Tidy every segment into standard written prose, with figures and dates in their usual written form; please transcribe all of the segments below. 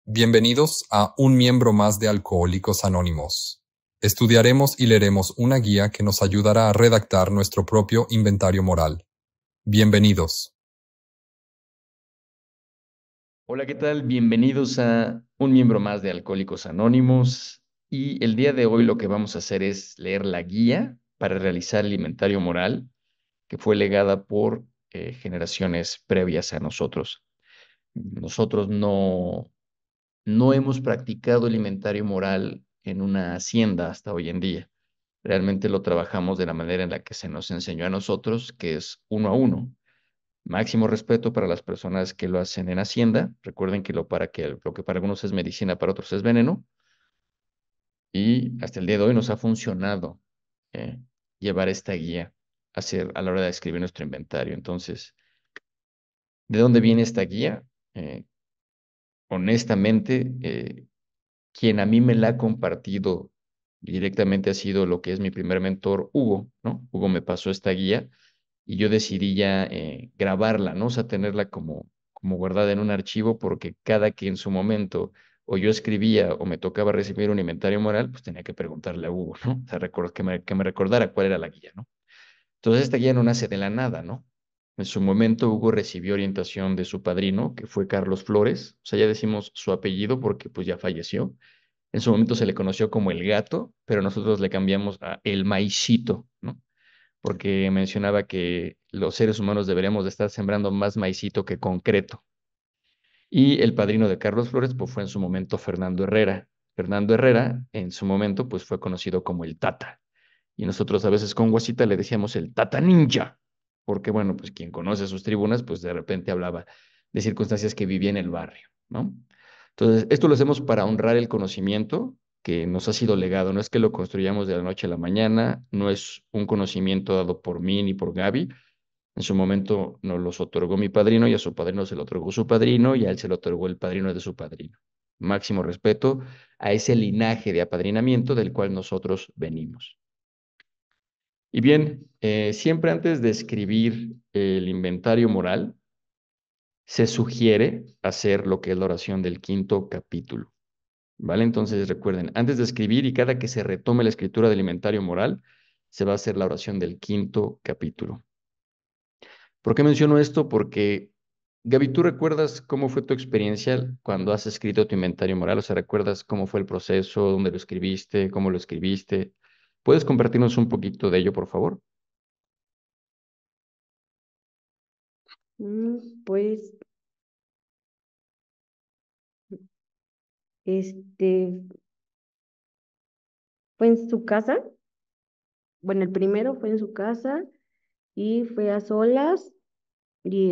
Bienvenidos a un miembro más de Alcohólicos Anónimos. Estudiaremos y leeremos una guía que nos ayudará a redactar nuestro propio inventario moral. Bienvenidos. Hola, ¿qué tal? Bienvenidos a un miembro más de Alcohólicos Anónimos. Y el día de hoy lo que vamos a hacer es leer la guía para realizar el inventario moral que fue legada por generaciones previas a nosotros. Nosotros no hemos practicado el inventario moral en una hacienda hasta hoy en día. Realmente lo trabajamos de la manera en la que se nos enseñó a nosotros, que es uno a uno. Máximo respeto para las personas que lo hacen en Hacienda. Recuerden que lo que para algunos es medicina, para otros es veneno. Y hasta el día de hoy nos ha funcionado eh, llevar esta guía a la hora de escribir nuestro inventario. Entonces, ¿de dónde viene esta guía? Eh, honestamente, quien a mí me la ha compartido directamente ha sido lo que es mi primer mentor, Hugo, ¿no? Hugo me pasó esta guía y yo decidí ya grabarla, ¿no? O sea, tenerla como guardada en un archivo porque cada que en su momento o yo escribía o me tocaba recibir un inventario moral, pues tenía que preguntarle a Hugo, ¿no? O sea, que me recordara cuál era la guía, ¿no? Entonces esta guía no nace de la nada, ¿no? En su momento Hugo recibió orientación de su padrino, que fue Carlos Flores, o sea, ya decimos su apellido porque pues ya falleció. En su momento se le conoció como el gato, pero nosotros le cambiamos a el maicito, ¿no? Porque mencionaba que los seres humanos deberíamos de estar sembrando más maicito que concreto. Y el padrino de Carlos Flores, pues fue en su momento Fernando Herrera. Fernando Herrera, en su momento, pues fue conocido como el Tata. Y nosotros a veces con Guasita le decíamos el Tata Ninja, porque bueno, pues quien conoce sus tribunas, pues de repente hablaba de circunstancias que vivía en el barrio, ¿no? Entonces, esto lo hacemos para honrar el conocimiento que nos ha sido legado. No es que lo construyamos de la noche a la mañana, no es un conocimiento dado por mí ni por Gaby. En su momento nos los otorgó mi padrino y a su padrino se lo otorgó su padrino y a él se lo otorgó el padrino de su padrino. Máximo respeto a ese linaje de apadrinamiento del cual nosotros venimos. Y bien, siempre antes de escribir el inventario moral, se sugiere hacer lo que es la oración del quinto capítulo. ¿Vale? Entonces recuerden, antes de escribir y cada que se retome la escritura del inventario moral, se va a hacer la oración del quinto capítulo. ¿Por qué menciono esto? Porque, Gaby, ¿tú recuerdas cómo fue tu experiencia cuando has escrito tu inventario moral? O sea, ¿recuerdas cómo fue el proceso, dónde lo escribiste, cómo lo escribiste? ¿Puedes compartirnos un poquito de ello, por favor? Pues, este, fue en su casa. Bueno, el primero fue en su casa y fue a solas y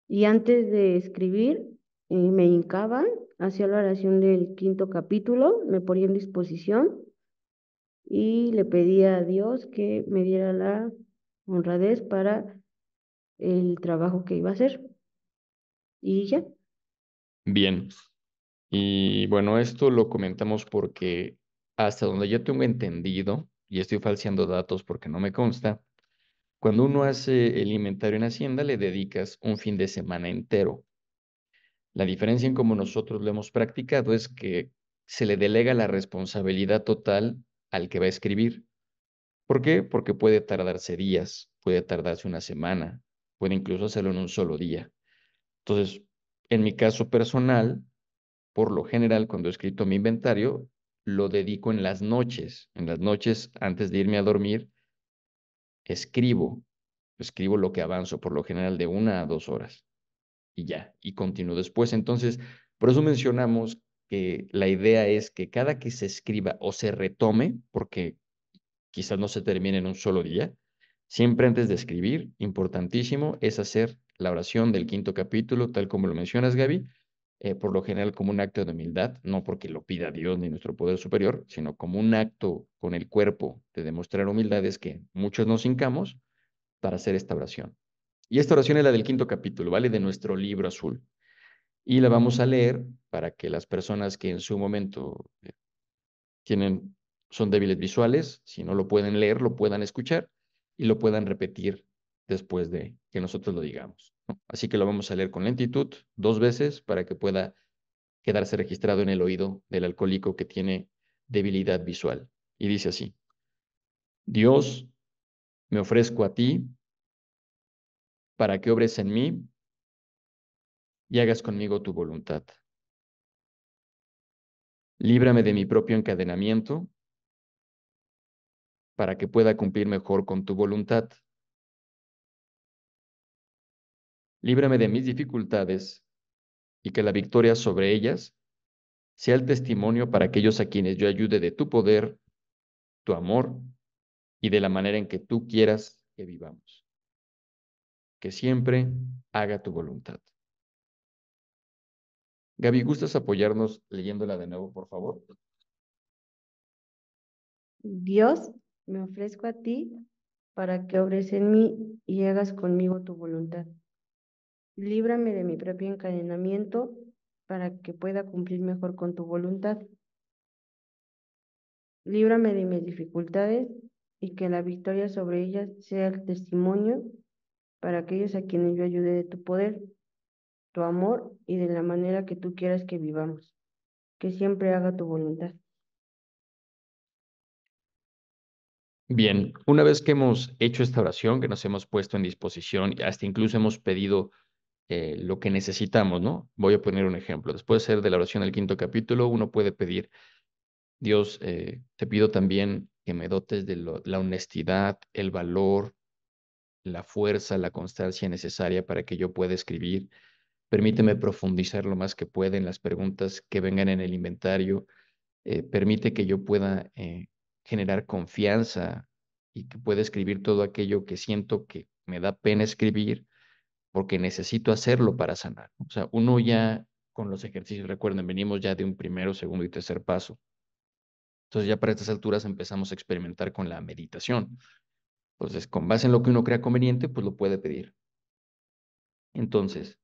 y antes de escribir, me hincaba, hacía la oración del quinto capítulo, me ponía en disposición y le pedía a Dios que me diera la honradez para el trabajo que iba a hacer. Y ya. Bien. Y bueno, esto lo comentamos porque hasta donde yo tengo entendido, y estoy falseando datos porque no me consta, cuando uno hace el inventario en Hacienda, le dedicas un fin de semana entero. La diferencia en cómo nosotros lo hemos practicado es que se le delega la responsabilidad total al que va a escribir. ¿Por qué? Porque puede tardarse días, puede tardarse una semana, puede incluso hacerlo en un solo día. Entonces, en mi caso personal, por lo general, cuando he escrito mi inventario, lo dedico en las noches. En las noches, antes de irme a dormir, escribo, escribo lo que avanzo, por lo general de 1 a 2 horas. Y ya, y continúo después. Entonces, por eso mencionamos que la idea es que cada que se escriba o se retome, porque quizás no se termine en un solo día, siempre antes de escribir, importantísimo, es hacer la oración del quinto capítulo, tal como lo mencionas, Gaby, por lo general como un acto de humildad, no porque lo pida Dios ni nuestro poder superior, sino como un acto con el cuerpo de demostrar humildad, es que muchos nos hincamos para hacer esta oración. Y esta oración es la del quinto capítulo, ¿vale? De nuestro libro azul. Y la vamos a leer para que las personas que en su momento tienen, son débiles visuales, si no lo pueden leer, lo puedan escuchar y lo puedan repetir después de que nosotros lo digamos, ¿no? Así que lo vamos a leer con lentitud 2 veces para que pueda quedarse registrado en el oído del alcohólico que tiene debilidad visual. Y dice así: Dios, me ofrezco a ti para que obres en mí y hagas conmigo tu voluntad. Líbrame de mi propio encadenamiento para que pueda cumplir mejor con tu voluntad. Líbrame de mis dificultades y que la victoria sobre ellas sea el testimonio para aquellos a quienes yo ayude de tu poder, tu amor y de la manera en que tú quieras que vivamos. Que siempre haga tu voluntad. Gaby, ¿gustas apoyarnos leyéndola de nuevo, por favor? Dios, me ofrezco a ti para que obres en mí y hagas conmigo tu voluntad. Líbrame de mi propio encadenamiento para que pueda cumplir mejor con tu voluntad. Líbrame de mis dificultades y que la victoria sobre ellas sea el testimonio para aquellos a quienes yo ayude de tu poder, tu amor y de la manera que tú quieras que vivamos. Que siempre haga tu voluntad. Bien, una vez que hemos hecho esta oración, que nos hemos puesto en disposición, y hasta incluso hemos pedido lo que necesitamos, ¿no? Voy a poner un ejemplo. Después de ser de la oración del quinto capítulo, uno puede pedir: Dios, te pido también que me dotes de la honestidad, el valor, la fuerza, la constancia necesaria para que yo pueda escribir. Permíteme profundizar lo más que pueda en las preguntas que vengan en el inventario. Permite que yo pueda generar confianza y que pueda escribir todo aquello que siento que me da pena escribir porque necesito hacerlo para sanar. O sea, uno ya con los ejercicios, recuerden, venimos ya de un primero, segundo y tercer paso. Entonces ya para estas alturas empezamos a experimentar con la meditación. Entonces, con base en lo que uno crea conveniente, pues lo puede pedir. Entonces,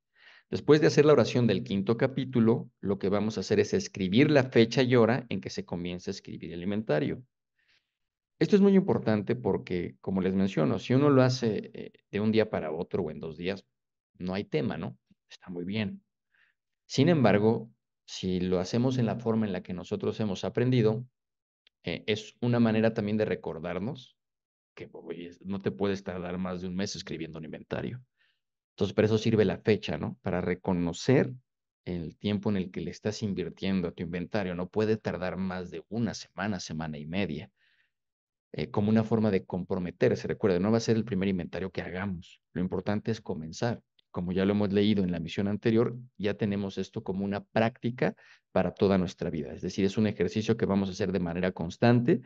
después de hacer la oración del quinto capítulo, lo que vamos a hacer es escribir la fecha y hora en que se comienza a escribir el inventario. Esto es muy importante porque, como les menciono, si uno lo hace de un día para otro o en 2 días, no hay tema, ¿no? Está muy bien. Sin embargo, si lo hacemos en la forma en la que nosotros hemos aprendido, es una manera también de recordarnos que oye, no te puedes tardar más de un mes escribiendo un inventario. Entonces, para eso sirve la fecha, ¿no? Para reconocer el tiempo en el que le estás invirtiendo a tu inventario. No puede tardar más de una semana, semana y media, como una forma de comprometerse. Recuerda, no va a ser el primer inventario que hagamos. Lo importante es comenzar. Como ya lo hemos leído en la misión anterior, ya tenemos esto como una práctica para toda nuestra vida. Es decir, es un ejercicio que vamos a hacer de manera constante,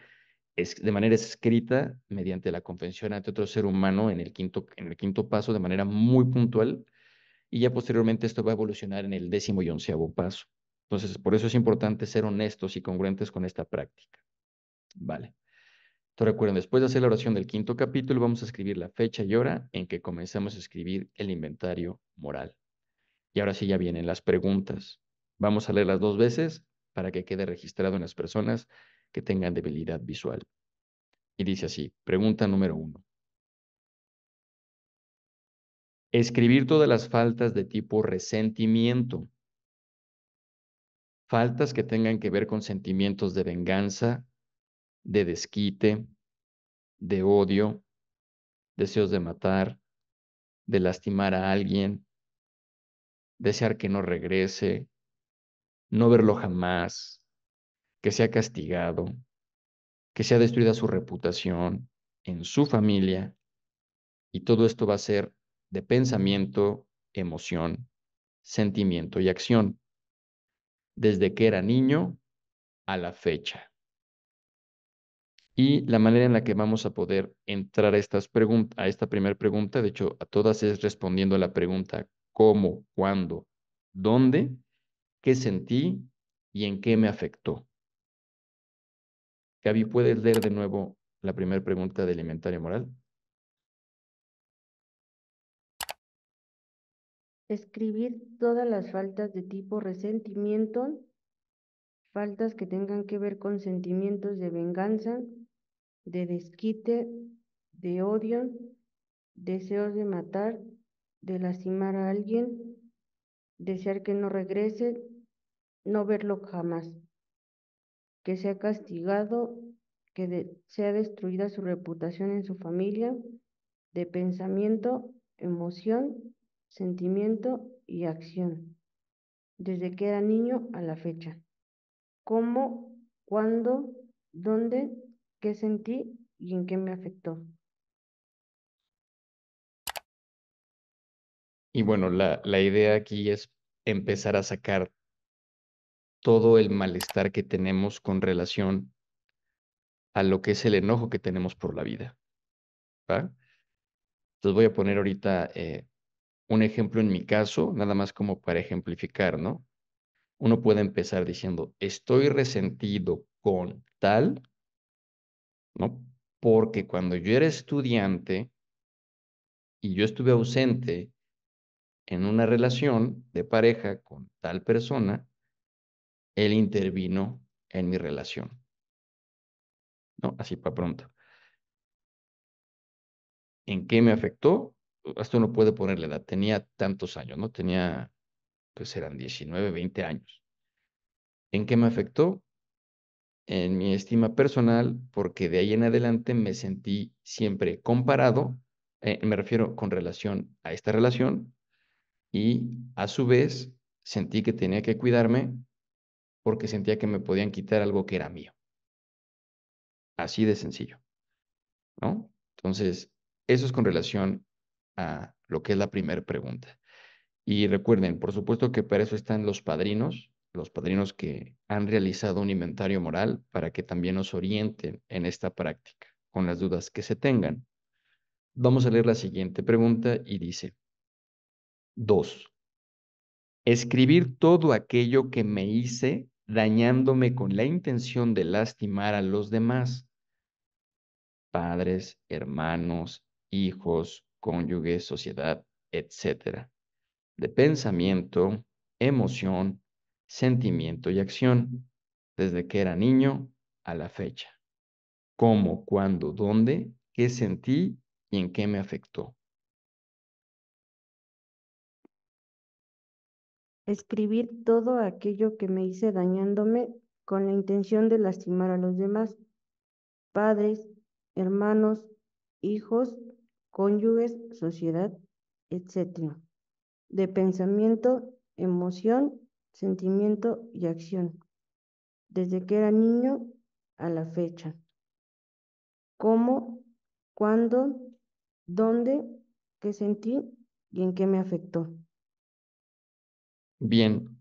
de manera escrita, mediante la confesión ante otro ser humano en el quinto paso, de manera muy puntual, y ya posteriormente esto va a evolucionar en el 10º y 11º paso. Entonces, por eso es importante ser honestos y congruentes con esta práctica. Vale. Entonces recuerden, después de hacer la oración del quinto capítulo, vamos a escribir la fecha y hora en que comenzamos a escribir el inventario moral. Y ahora sí ya vienen las preguntas. Vamos a leerlas 2 veces para que quede registrado en las personas que tengan debilidad visual. Y dice así: pregunta número 1. Escribir todas las faltas de tipo resentimiento. Faltas que tengan que ver con sentimientos de venganza, de desquite, de odio, deseos de matar, de lastimar a alguien, desear que no regrese, no verlo jamás, que sea castigado, que sea destruida su reputación en su familia, y todo esto va a ser de pensamiento, emoción, sentimiento y acción, desde que era niño a la fecha. Y la manera en la que vamos a poder entrar a a esta primera pregunta, de hecho, a todas es respondiendo a la pregunta ¿cómo, cuándo, dónde, qué sentí y en qué me afectó? Gaby, ¿puedes leer de nuevo la primera pregunta del inventario moral? Escribir todas las faltas de tipo resentimiento, faltas que tengan que ver con sentimientos de venganza, de desquite, de odio, deseos de matar, de lastimar a alguien, desear que no regrese, no verlo jamás, que sea castigado, sea destruida su reputación en su familia, de pensamiento, emoción, sentimiento y acción, desde que era niño a la fecha. ¿Cómo, cuándo, dónde, qué sentí y en qué me afectó? Y bueno, la idea aquí es empezar a sacar todo el malestar que tenemos con relación a lo que es el enojo que tenemos por la vida, ¿va? Entonces voy a poner ahorita un ejemplo en mi caso, nada más como para ejemplificar, ¿no? Uno puede empezar diciendo, estoy resentido con tal, ¿no? Porque cuando yo era estudiante y yo estuve ausente en una relación de pareja con tal persona, él intervino en mi relación, ¿no? Así para pronto. ¿En qué me afectó? Esto no puede ponerle edad. Tenía tantos años, ¿no? Tenía, pues eran 19, 20 años. ¿En qué me afectó? En mi estima personal, porque de ahí en adelante me sentí siempre comparado, me refiero con relación a esta relación, y a su vez sentí que tenía que cuidarme porque sentía que me podían quitar algo que era mío. Así de sencillo, ¿no? Entonces, eso es con relación a lo que es la primera pregunta. Y recuerden, por supuesto que para eso están los padrinos que han realizado un inventario moral para que también nos orienten en esta práctica con las dudas que se tengan. Vamos a leer la siguiente pregunta y dice, 2. Escribir todo aquello que me hice dañándome con la intención de lastimar a los demás, padres, hermanos, hijos, cónyuges, sociedad, etcétera, de pensamiento, emoción, sentimiento y acción, desde que era niño a la fecha. ¿Cómo, cuándo, dónde, qué sentí y en qué me afectó? Escribir todo aquello que me hice dañándome con la intención de lastimar a los demás, padres, hermanos, hijos, cónyuges, sociedad, etcétera, de pensamiento, emoción, sentimiento y acción, desde que era niño a la fecha. ¿Cómo, cuándo, dónde, qué sentí y en qué me afectó? Bien,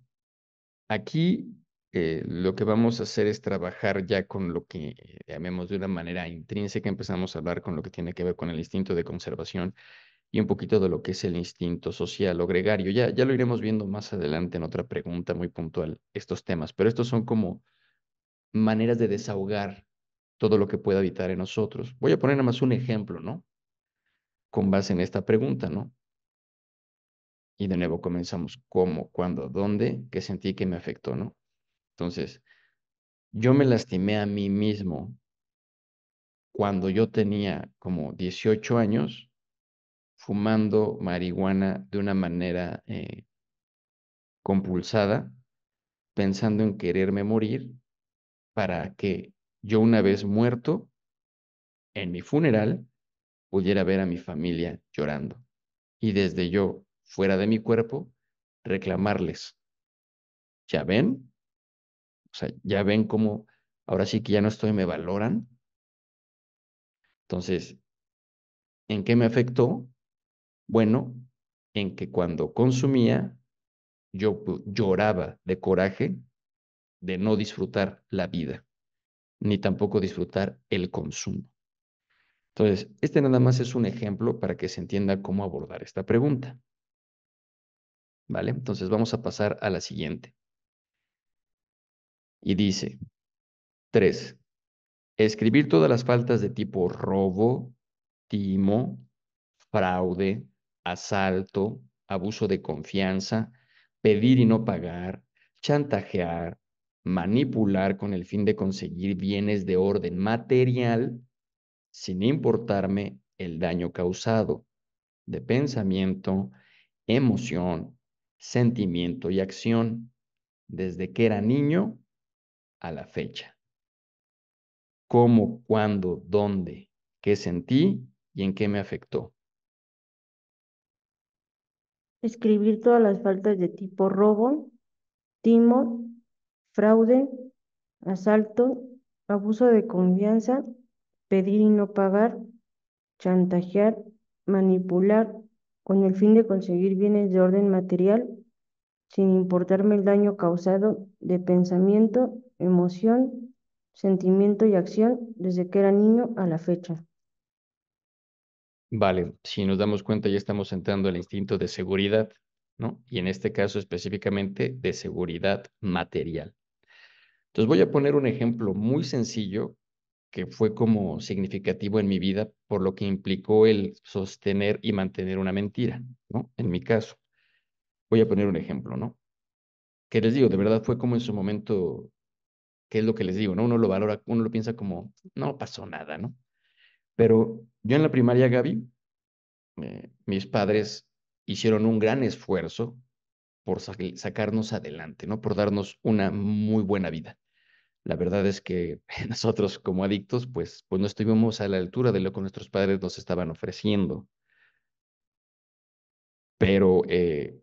aquí lo que vamos a hacer es trabajar ya con lo que llamemos de una manera intrínseca, empezamos a hablar con lo que tiene que ver con el instinto de conservación y un poquito de lo que es el instinto social o gregario. Ya lo iremos viendo más adelante en otra pregunta muy puntual estos temas, pero estos son como maneras de desahogar todo lo que pueda habitar en nosotros. Voy a poner nada más un ejemplo, ¿no? Con base en esta pregunta, ¿no? Y de nuevo comenzamos cómo, cuándo, dónde, qué sentí que me afectó, ¿no? Entonces, yo me lastimé a mí mismo cuando yo tenía como 18 años fumando marihuana de una manera compulsada, pensando en quererme morir para que yo una vez muerto, en mi funeral, pudiera ver a mi familia llorando. Y desde yo, fuera de mi cuerpo, reclamarles, ¿ya ven? O sea, ya ven cómo ahora sí que ya no estoy, me valoran. Entonces, ¿en qué me afectó? Bueno, en que cuando consumía, yo lloraba de coraje de no disfrutar la vida, ni tampoco disfrutar el consumo. Entonces, este nada más es un ejemplo para que se entienda cómo abordar esta pregunta. ¿Vale? Entonces vamos a pasar a la siguiente. Y dice, 3. Escribir todas las faltas de tipo robo, timo, fraude, asalto, abuso de confianza, pedir y no pagar, chantajear, manipular con el fin de conseguir bienes de orden material sin importarme el daño causado, de pensamiento, emoción, sentimiento y acción, desde que era niño a la fecha. ¿Cómo, cuándo, dónde, qué sentí y en qué me afectó? Escribir todas las faltas de tipo robo, timo, fraude, asalto, abuso de confianza, pedir y no pagar, chantajear, manipular, con el fin de conseguir bienes de orden material, sin importarme el daño causado de pensamiento, emoción, sentimiento y acción desde que era niño a la fecha. Vale, si nos damos cuenta ya estamos entrando al instinto de seguridad, ¿no? Y en este caso específicamente de seguridad material. Entonces voy a poner un ejemplo muy sencillo que fue como significativo en mi vida por lo que implicó el sostener y mantener una mentira, ¿no? En mi caso, voy a poner un ejemplo, ¿no? Que les digo, de verdad fue como en su momento, ¿qué es lo que les digo, no? Uno lo valora, uno lo piensa como, no pasó nada, ¿no? Pero yo en la primaria, Gaby, mis padres hicieron un gran esfuerzo por sacarnos adelante, ¿no? Por darnos una muy buena vida. La verdad es que nosotros como adictos, pues no estuvimos a la altura de lo que nuestros padres nos estaban ofreciendo. Pero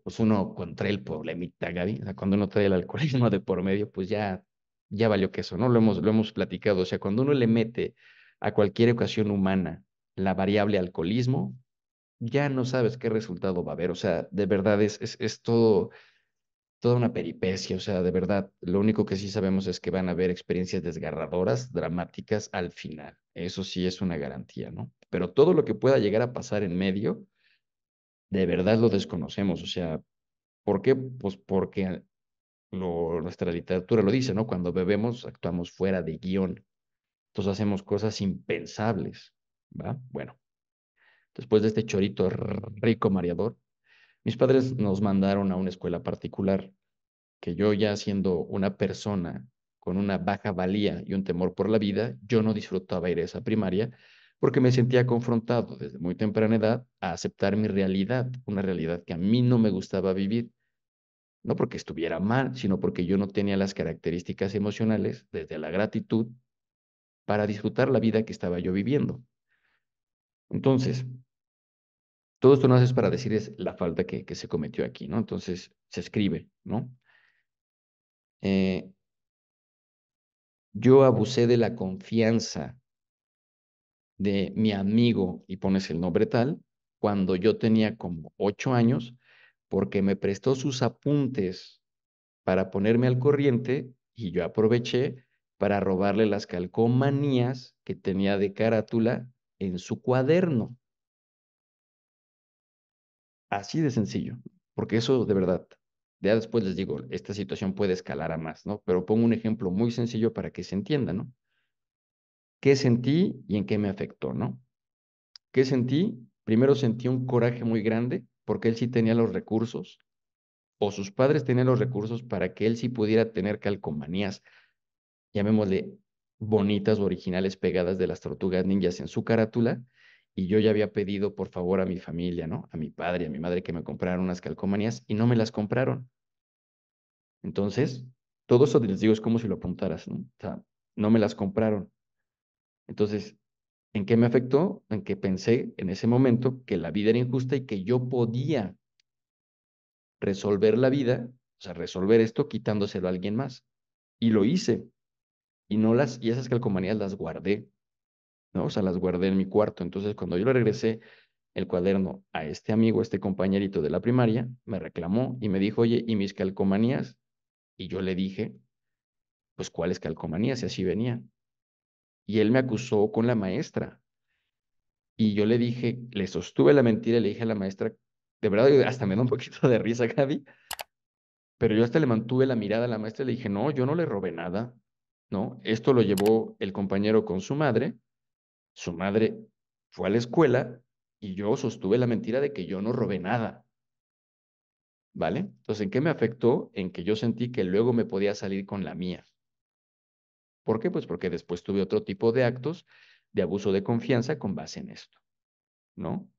pues uno contra el problemita, Gaby, o sea, cuando uno trae el alcoholismo de por medio, pues ya valió que eso, ¿no? Lo hemos platicado. O sea, cuando uno le mete a cualquier ocasión humana la variable alcoholismo, ya no sabes qué resultado va a haber. O sea, de verdad es todo, toda una peripecia. O sea, de verdad, lo único que sí sabemos es que van a haber experiencias desgarradoras, dramáticas al final. Eso sí es una garantía, ¿no? Pero todo lo que pueda llegar a pasar en medio, de verdad lo desconocemos. O sea, ¿por qué? Pues porque nuestra literatura lo dice, ¿no? Cuando bebemos actuamos fuera de guión. Entonces hacemos cosas impensables, ¿va? Bueno, después de este chorito rico mareador, mis padres nos mandaron a una escuela particular que yo ya siendo una persona con una baja valía y un temor por la vida, yo no disfrutaba ir a esa primaria porque me sentía confrontado desde muy temprana edad a aceptar mi realidad, una realidad que a mí no me gustaba vivir, no porque estuviera mal, sino porque yo no tenía las características emocionales desde la gratitud para disfrutar la vida que estaba yo viviendo. Entonces, todo esto no es para decir es la falta que se cometió aquí, ¿no? Entonces, se escribe, ¿no? Eh, yo abusé de la confianza de mi amigo, y pones el nombre tal, cuando yo tenía como 8 años, porque me prestó sus apuntes para ponerme al corriente y yo aproveché para robarle las calcomanías que tenía de carátula en su cuaderno. Así de sencillo, porque eso de verdad, ya después les digo, esta situación puede escalar a más, ¿no? Pero pongo un ejemplo muy sencillo para que se entienda, ¿no? ¿Qué sentí y en qué me afectó, ¿no? ¿Qué sentí? Primero sentí un coraje muy grande porque él sí tenía los recursos o sus padres tenían los recursos para que él sí pudiera tener calcomanías, llamémosle bonitas o originales pegadas de las tortugas ninjas en su carátula. Y yo ya había pedido por favor a mi familia, ¿no? A mi padre y a mi madre que me compraran unas calcomanías y no me las compraron. Entonces, todo eso les digo es como si lo apuntaras, ¿no? O sea, no me las compraron. Entonces, ¿en qué me afectó? En que pensé en ese momento que la vida era injusta y que yo podía resolver la vida, o sea, resolver esto quitándoselo a alguien más. Y lo hice. Y esas calcomanías las guardé, ¿no? O sea, las guardé en mi cuarto. Entonces, cuando yo le regresé el cuaderno a este amigo, a este compañerito de la primaria, me reclamó y me dijo, oye, ¿y mis calcomanías? Y yo le dije, pues, ¿cuáles calcomanías? Y así venía. Y él me acusó con la maestra. Y yo le dije, le sostuve la mentira y le dije a la maestra, de verdad, hasta me da un poquito de risa, Gaby, pero yo hasta le mantuve la mirada a la maestra y le dije, no, yo no le robé nada, ¿no? Esto lo llevó el compañero con su madre fue a la escuela y yo sostuve la mentira de que yo no robé nada, ¿vale? Entonces, ¿en qué me afectó? En que yo sentí que luego me podía salir con la mía. ¿Por qué? Pues porque después tuve otro tipo de actos de abuso de confianza con base en esto, ¿no?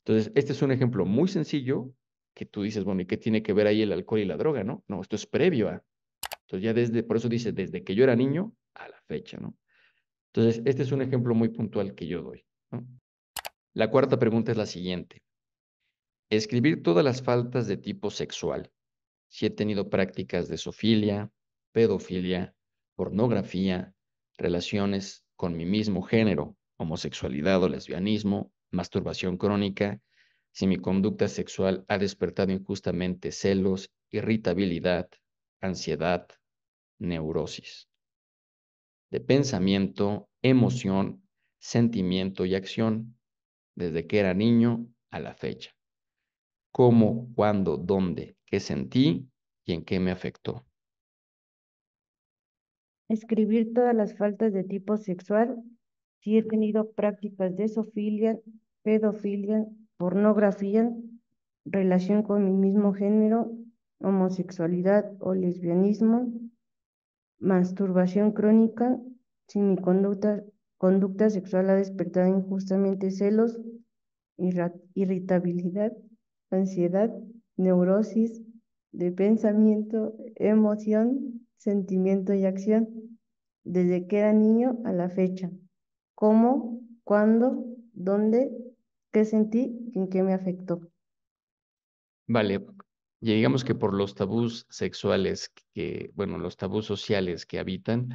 Entonces, este es un ejemplo muy sencillo que tú dices, bueno, ¿y qué tiene que ver ahí el alcohol y la droga, no? No, esto es previo a. Entonces ya por eso dice, desde que yo era niño a la fecha, ¿no? Entonces, este es un ejemplo muy puntual que yo doy, ¿no? La cuarta pregunta es la siguiente. Escribir todas las faltas de tipo sexual. Si he tenido prácticas de zoofilia, pedofilia, pornografía, relaciones con mi mismo género, homosexualidad o lesbianismo, masturbación crónica, si mi conducta sexual ha despertado injustamente celos, irritabilidad, ansiedad, neurosis de pensamiento, emoción, sentimiento y acción, desde que era niño a la fecha. Cómo, cuándo, dónde, qué sentí y en qué me afectó. Escribir todas las faltas de tipo sexual. Si he tenido prácticas de zoofilia, pedofilia, pornografía, relación con mi mismo género, homosexualidad o lesbianismo, masturbación crónica, si mi conducta sexual ha despertado injustamente celos, irritabilidad, ansiedad, neurosis de pensamiento, emoción, sentimiento y acción, desde que era niño a la fecha. ¿Cómo? ¿Cuándo? ¿Dónde? ¿Qué sentí? ¿En qué me afectó? Vale, y digamos que por los tabús sexuales bueno, los tabús sociales que habitan,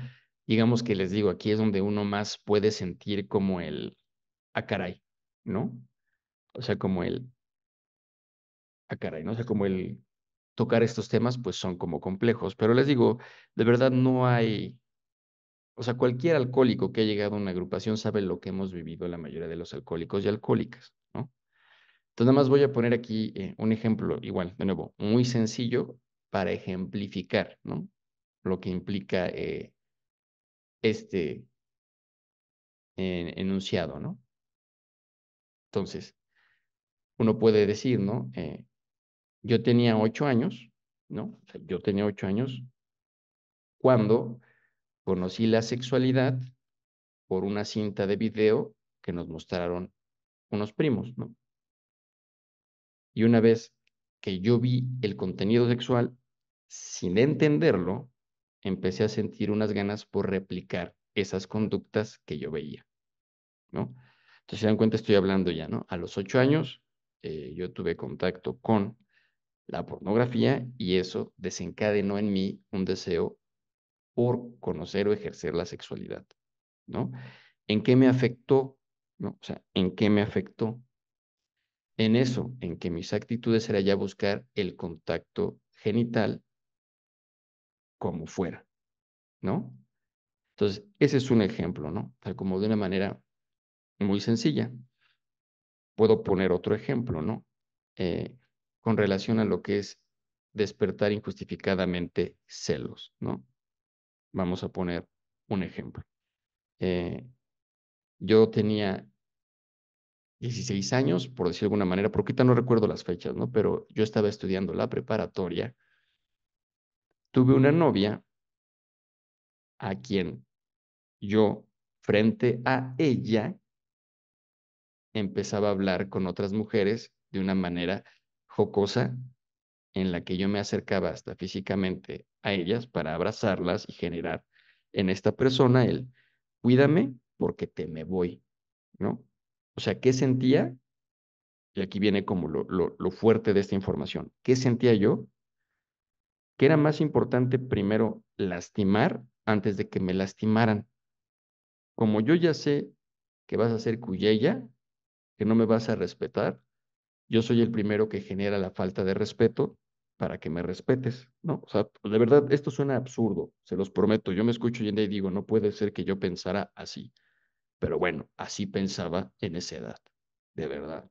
digamos que les digo, aquí es donde uno más puede sentir como caray, ¿no? O sea, como caray, ¿no? O sea, como el tocar estos temas, pues son como complejos, pero les digo, de verdad no hay, o sea, cualquier alcohólico que ha llegado a una agrupación sabe lo que hemos vivido la mayoría de los alcohólicos y alcohólicas, ¿no? Entonces, nada más voy a poner aquí un ejemplo, igual, de nuevo, muy sencillo para ejemplificar, ¿no? Lo que implica este enunciado, ¿no? Entonces, uno puede decir, ¿no? Yo tenía 8 años, ¿no? O sea, yo tenía 8 años cuando conocí la sexualidad por una cinta de video que nos mostraron unos primos, ¿no? Y una vez que yo vi el contenido sexual, sin entenderlo, empecé a sentir unas ganas por replicar esas conductas que yo veía, ¿no? Entonces, se dan cuenta, estoy hablando ya, ¿no? A los 8 años, yo tuve contacto con la pornografía y eso desencadenó en mí un deseo por conocer o ejercer la sexualidad, ¿no? ¿En qué me afectó? ¿No? O sea, ¿en qué me afectó? En eso, en que mis actitudes era ya buscar el contacto genital como fuera, ¿no? Entonces, ese es un ejemplo, ¿no? O sea, como de una manera muy sencilla. Puedo poner otro ejemplo, ¿no? Eh, con relación a lo que es despertar injustificadamente celos, ¿no? Vamos a poner un ejemplo. Eh, yo tenía 16 años, por decir de alguna manera, porque ahorita no recuerdo las fechas, ¿no? Pero yo estaba estudiando la preparatoria. Tuve una novia a quien yo, frente a ella, empezaba a hablar con otras mujeres de una manera jocosa en la que yo me acercaba hasta físicamente a ellas para abrazarlas y generar en esta persona el cuídame porque te me voy, ¿no? O sea, ¿qué sentía? Y aquí viene como lo fuerte de esta información. ¿Qué sentía yo? Que era más importante primero lastimar antes de que me lastimaran. Como yo ya sé que vas a ser cuyella, que no me vas a respetar, yo soy el primero que genera la falta de respeto para que me respetes, ¿no? O sea, de verdad, esto suena absurdo, se los prometo. Yo me escucho hoy en día y digo, no puede ser que yo pensara así. Pero bueno, así pensaba en esa edad, de verdad.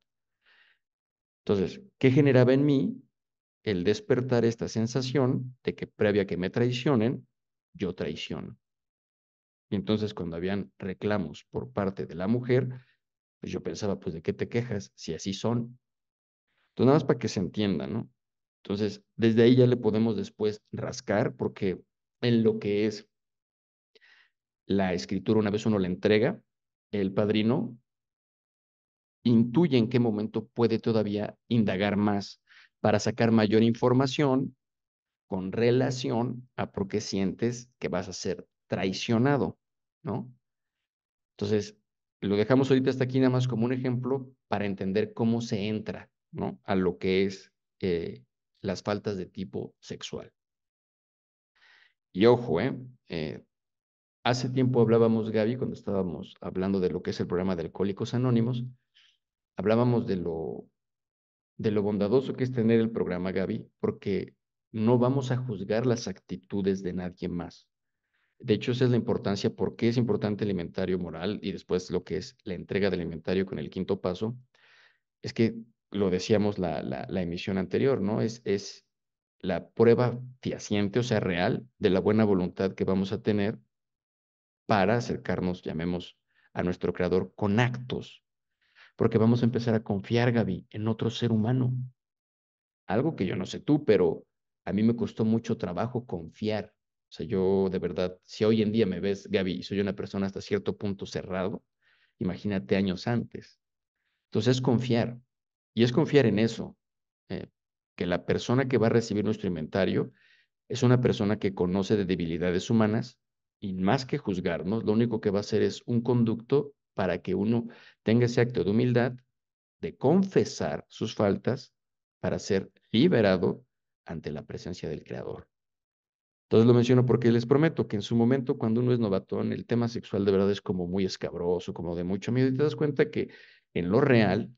Entonces, ¿qué generaba en mí el despertar esta sensación de que previa a que me traicionen, yo traiciono? Y entonces, cuando habían reclamos por parte de la mujer, pues yo pensaba, pues, ¿de qué te quejas si así son? Entonces, nada más para que se entienda, ¿no? Entonces, desde ahí ya le podemos después rascar, porque en lo que es la escritura, una vez uno la entrega, el padrino intuye en qué momento puede todavía indagar más para sacar mayor información con relación a por qué sientes que vas a ser traicionado, ¿no? Entonces, lo dejamos ahorita hasta aquí nada más como un ejemplo para entender cómo se entra, ¿no? A lo que es las faltas de tipo sexual. Y ojo, hace tiempo hablábamos, Gaby, cuando estábamos hablando de lo que es el programa de Alcohólicos Anónimos, hablábamos de lo bondadoso que es tener el programa, Gaby, porque no vamos a juzgar las actitudes de nadie más. De hecho, esa es la importancia, por qué es importante el inventario moral y después lo que es la entrega del inventario con el quinto paso, es que lo decíamos la emisión anterior, ¿no? Es la prueba fehaciente, o sea, real, de la buena voluntad que vamos a tener para acercarnos, llamemos, a nuestro creador con actos, porque vamos a empezar a confiar, Gaby, en otro ser humano. Algo que yo no sé tú, pero a mí me costó mucho trabajo confiar. O sea, yo de verdad, si hoy en día me ves, Gaby, y soy una persona hasta cierto punto cerrado, imagínate años antes. Entonces es confiar. Y es confiar en eso, eh, que la persona que va a recibir nuestro inventario es una persona que conoce de debilidades humanas y más que juzgarnos, lo único que va a hacer es un conducto para que uno tenga ese acto de humildad, de confesar sus faltas para ser liberado ante la presencia del Creador. Entonces lo menciono porque les prometo que en su momento, cuando uno es novatón, el tema sexual de verdad es como muy escabroso, como de mucho miedo, y te das cuenta que en lo real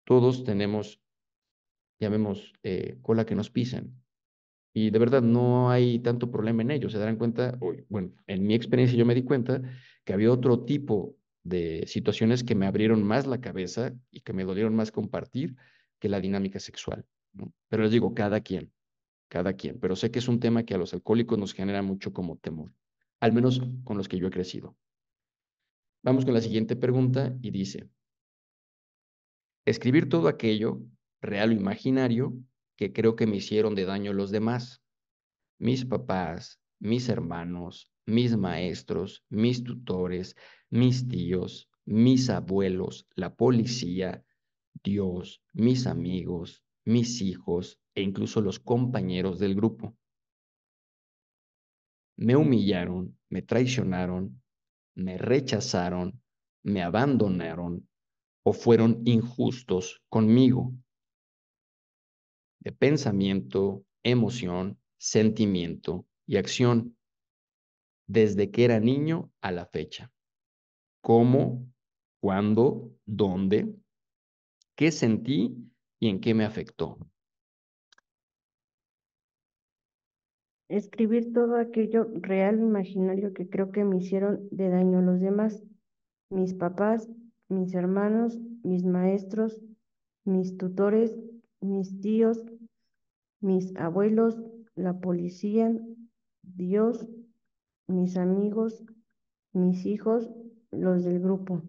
todos tenemos, llamemos, cola que nos pisan. Y de verdad no hay tanto problema en ello. Se darán cuenta, bueno, en mi experiencia yo me di cuenta que había otro tipo de situaciones que me abrieron más la cabeza y que me dolieron más compartir que la dinámica sexual, ¿no? Pero les digo, cada quien. Pero sé que es un tema que a los alcohólicos nos genera mucho como temor, al menos con los que yo he crecido. Vamos con la siguiente pregunta y dice, escribir todo aquello, real o imaginario, que creo que me hicieron de daño a los demás, mis papás, mis hermanos, mis maestros, mis tutores, mis tíos, mis abuelos, la policía, Dios, mis amigos, mis hijos e incluso los compañeros del grupo. Me humillaron, me traicionaron, me rechazaron, me abandonaron o fueron injustos conmigo, de pensamiento, emoción, sentimiento y acción, desde que era niño a la fecha. ¿Cómo, cuándo, dónde, qué sentí y en qué me afectó? Escribir todo aquello real o imaginario que creo que me hicieron de daño a los demás, mis papás, mis hermanos, mis maestros, mis tutores, mis tíos, mis abuelos, la policía, Dios, mis amigos, mis hijos, los del grupo.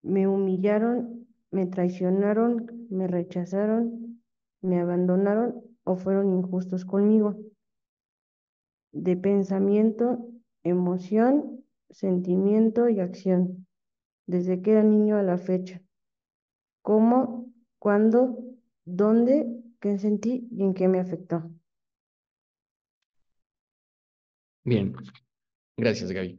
Me humillaron, me traicionaron, me rechazaron, me abandonaron o fueron injustos conmigo. De pensamiento, emoción, sentimiento y acción, desde que era niño a la fecha. ¿Cómo, cuándo, dónde, qué sentí y en qué me afectó? Bien, gracias, Gaby.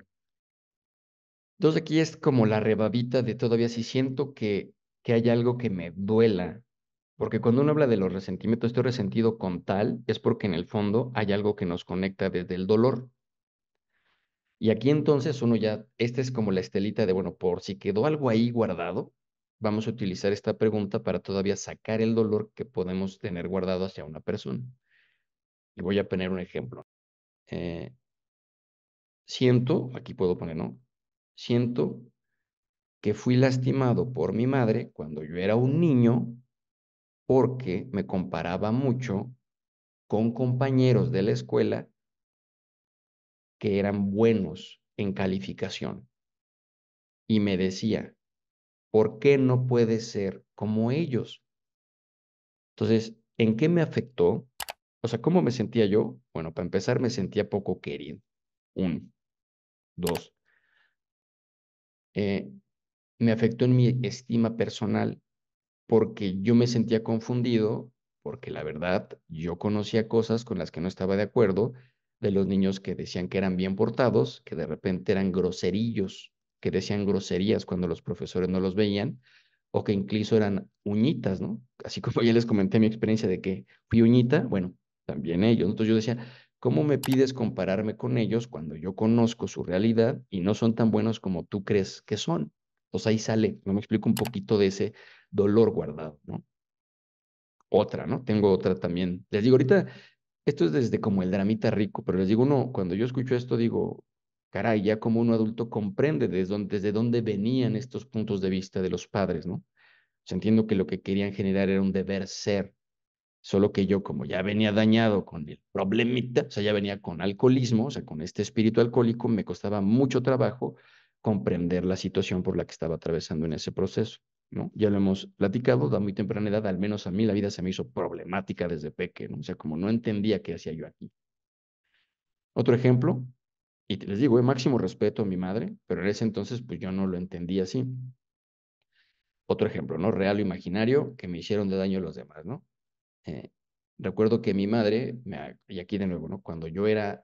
Entonces aquí es como la rebabita de todavía si siento que hay algo que me duela, porque cuando uno habla de los resentimientos, estoy resentido con tal, es porque en el fondo hay algo que nos conecta desde el dolor. Y aquí entonces uno ya, esta es como la estelita de, bueno, por si quedó algo ahí guardado, vamos a utilizar esta pregunta para todavía sacar el dolor que podemos tener guardado hacia una persona. Y voy a poner un ejemplo. Eh, siento, aquí puedo poner, ¿no? Siento que fui lastimado por mi madre cuando yo era un niño porque me comparaba mucho con compañeros de la escuela que eran buenos en calificación. Y me decía, ¿por qué no puedes ser como ellos? Entonces, ¿en qué me afectó? O sea, ¿cómo me sentía yo? Bueno, para empezar, me sentía poco querido. Uno. Dos, eh, me afectó en mi estima personal porque yo me sentía confundido porque la verdad, yo conocía cosas con las que no estaba de acuerdo, de los niños que decían que eran bien portados, que de repente eran groserillos, que decían groserías cuando los profesores no los veían, o que incluso eran uñitas, ¿no? Así como ya les comenté mi experiencia de que fui uñita, bueno, también ellos. Entonces yo decía, ¿cómo me pides compararme con ellos cuando yo conozco su realidad y no son tan buenos como tú crees que son? Pues ahí sale, no me explico un poquito de ese dolor guardado, ¿no? Otra, ¿no? Tengo otra también. Les digo, ahorita, esto es desde como el dramita rico, pero les digo, uno, cuando yo escucho esto, digo, caray, ya como un adulto comprende desde dónde venían estos puntos de vista de los padres, ¿no? O sea, entiendo que lo que querían generar era un deber ser, solo que yo como ya venía dañado con el problemita, o sea, ya venía con alcoholismo, o sea, con este espíritu alcohólico, me costaba mucho trabajo comprender la situación por la que estaba atravesando en ese proceso, ¿no? Ya lo hemos platicado, a muy temprana edad, al menos a mí la vida se me hizo problemática desde peque, ¿no? O sea, como no entendía qué hacía yo aquí. Otro ejemplo, y les digo, máximo respeto a mi madre, pero en ese entonces pues yo no lo entendía así. Otro ejemplo, ¿no? Real o imaginario, que me hicieron de daño a los demás, ¿no? Eh, recuerdo que mi madre, y aquí de nuevo, ¿no? Cuando yo era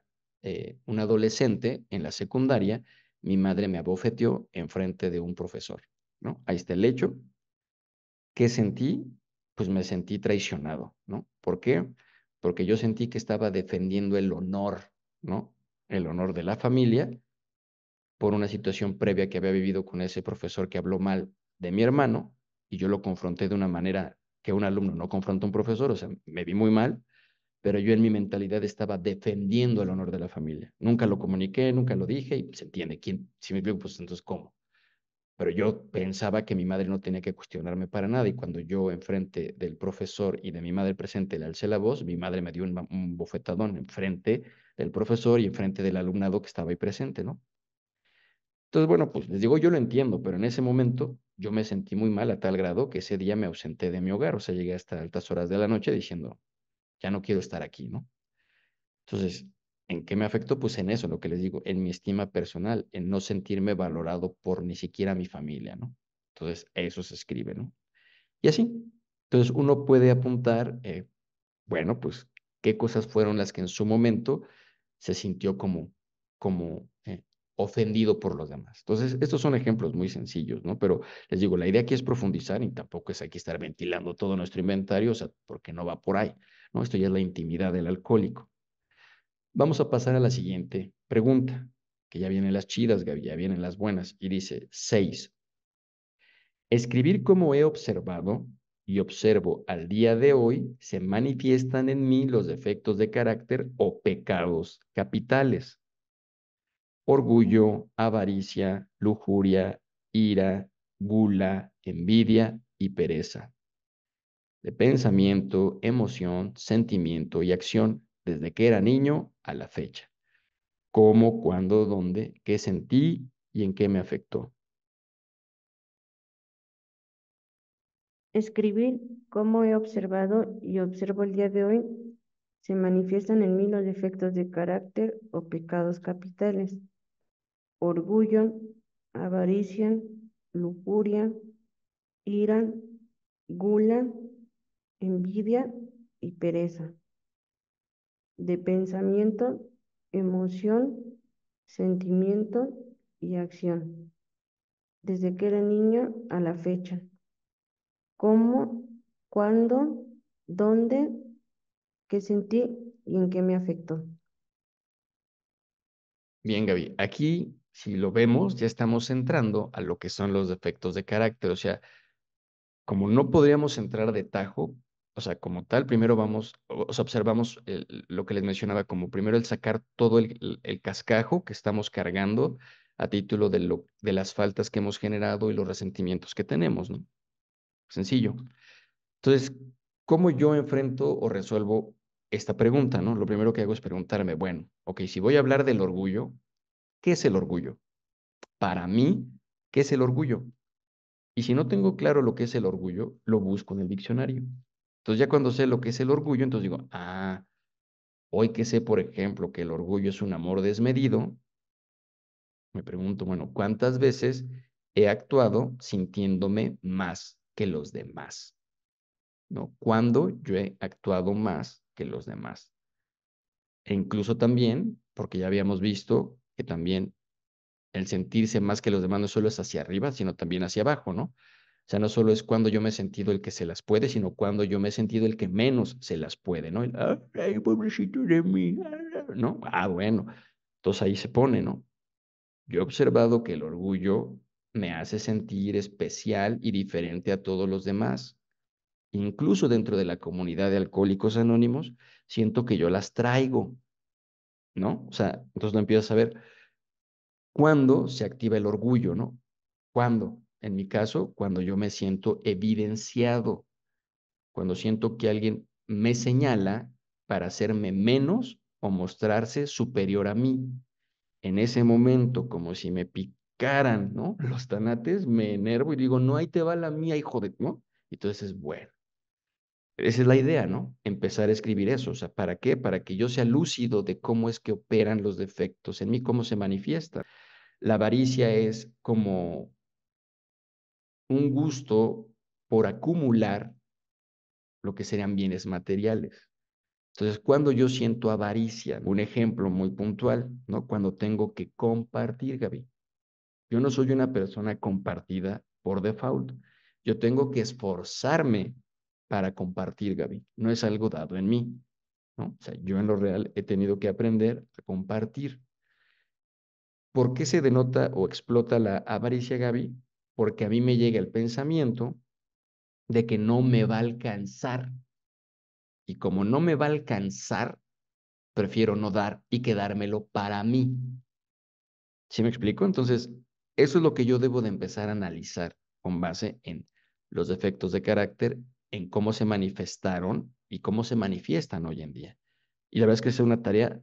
un adolescente en la secundaria, mi madre me abofeteó en frente de un profesor, ¿no? Ahí está el hecho. ¿Qué sentí? Pues me sentí traicionado, ¿no? ¿Por qué? Porque yo sentí que estaba defendiendo el honor, ¿no? El honor de la familia por una situación previa que había vivido con ese profesor que habló mal de mi hermano y yo lo confronté de una manera que un alumno no confronta a un profesor, o sea, me vi muy mal, pero yo en mi mentalidad estaba defendiendo el honor de la familia. Nunca lo comuniqué, nunca lo dije y se entiende. ¿Quién? Si me explico, pues entonces, ¿cómo? Pero yo pensaba que mi madre no tenía que cuestionarme para nada y cuando yo enfrente del profesor y de mi madre presente le alcé la voz, mi madre me dio un bofetadón enfrente del profesor y enfrente del alumnado que estaba ahí presente, ¿no? Entonces, bueno, pues les digo, yo lo entiendo, pero en ese momento yo me sentí muy mal a tal grado que ese día me ausenté de mi hogar, o sea, llegué hasta altas horas de la noche diciendo, ya no quiero estar aquí, ¿no? Entonces, ¿en qué me afectó? Pues en eso, lo que les digo, en mi estima personal, en no sentirme valorado por ni siquiera mi familia, ¿no? Entonces, eso se escribe, ¿no? Y así. Entonces, uno puede apuntar, bueno, pues, qué cosas fueron las que en su momento se sintió como ofendido por los demás. Entonces, estos son ejemplos muy sencillos, ¿no? Pero les digo, la idea aquí es profundizar y tampoco es aquí estar ventilando todo nuestro inventario, o sea, porque no va por ahí, ¿no? Esto ya es la intimidad del alcohólico. Vamos a pasar a la siguiente pregunta, que ya vienen las chidas, Gaby, ya vienen las buenas, y dice 6. Escribir como he observado y observo al día de hoy, se manifiestan en mí los defectos de carácter o pecados capitales. Orgullo, avaricia, lujuria, ira, gula, envidia y pereza. De pensamiento, emoción, sentimiento y acción desde que era niño a la fecha. Cómo, cuándo, dónde, qué sentí y en qué me afectó. Escribir cómo he observado y observo el día de hoy, se manifiestan en mí los defectos de carácter o pecados capitales: orgullo, avaricia, lujuria, ira, gula, envidia y pereza. De pensamiento, emoción, sentimiento y acción, desde que era niño a la fecha. ¿Cómo, cuándo, dónde, qué sentí y en qué me afectó? Bien, Gaby, aquí, si lo vemos, ya estamos entrando a lo que son los defectos de carácter. O sea, como no podríamos entrar de tajo, o sea, como tal, primero vamos, o sea, observamos lo que les mencionaba, como primero el sacar todo el cascajo que estamos cargando a título de las faltas que hemos generado y los resentimientos que tenemos, ¿no? Sencillo. Entonces, ¿cómo yo enfrento o resuelvo esta pregunta, ¿no? Lo primero que hago es preguntarme, bueno, ok, si voy a hablar del orgullo, ¿qué es el orgullo? Para mí, ¿qué es el orgullo? Y si no tengo claro lo que es el orgullo, lo busco en el diccionario. Entonces, ya cuando sé lo que es el orgullo, entonces digo, hoy que sé, por ejemplo, que el orgullo es un amor desmedido, me pregunto, bueno, ¿cuántas veces he actuado sintiéndome más que los demás? ¿no? Cuando yo he actuado más que los demás. E incluso también, porque ya habíamos visto que también el sentirse más que los demás no solo es hacia arriba, sino también hacia abajo, ¿no? O sea, no solo es cuando yo me he sentido el que se las puede, sino cuando yo me he sentido el que menos se las puede, ¿no? Ay, pobrecito de mí, ¿no? Bueno, entonces ahí se pone, ¿no? Yo he observado que el orgullo me hace sentir especial y diferente a todos los demás. Incluso dentro de la comunidad de Alcohólicos Anónimos, siento que yo las traigo, ¿no? O sea, entonces lo empiezo a ver cuándo se activa el orgullo, ¿no? ¿Cuándo? En mi caso, cuando yo me siento evidenciado, cuando siento que alguien me señala para hacerme menos o mostrarse superior a mí. En ese momento, como si me picaran, ¿no? Los tanates, me enervo y digo, no, ahí te va la mía, hijo de, ¿no? Entonces, bueno, esa es la idea, ¿no? Empezar a escribir eso. O sea, ¿para qué? Para que yo sea lúcido de cómo es que operan los defectos en mí, cómo se manifiestan. La avaricia es como un gusto por acumular lo que serían bienes materiales. Entonces, cuando yo siento avaricia, un ejemplo muy puntual, ¿no? Cuando tengo que compartir, Gaby. Yo no soy una persona compartida por default. Yo tengo que esforzarme para compartir, Gaby. No es algo dado en mí, ¿no? O sea, yo en lo real he tenido que aprender a compartir. ¿Por qué se denota o explota la avaricia, Gaby? Porque a mí me llega el pensamiento de que no me va a alcanzar. Y como no me va a alcanzar, prefiero no dar y quedármelo para mí. ¿Sí me explico? Entonces, eso es lo que yo debo de empezar a analizar con base en los defectos de carácter, en cómo se manifestaron y cómo se manifiestan hoy en día. Y la verdad es que es una tarea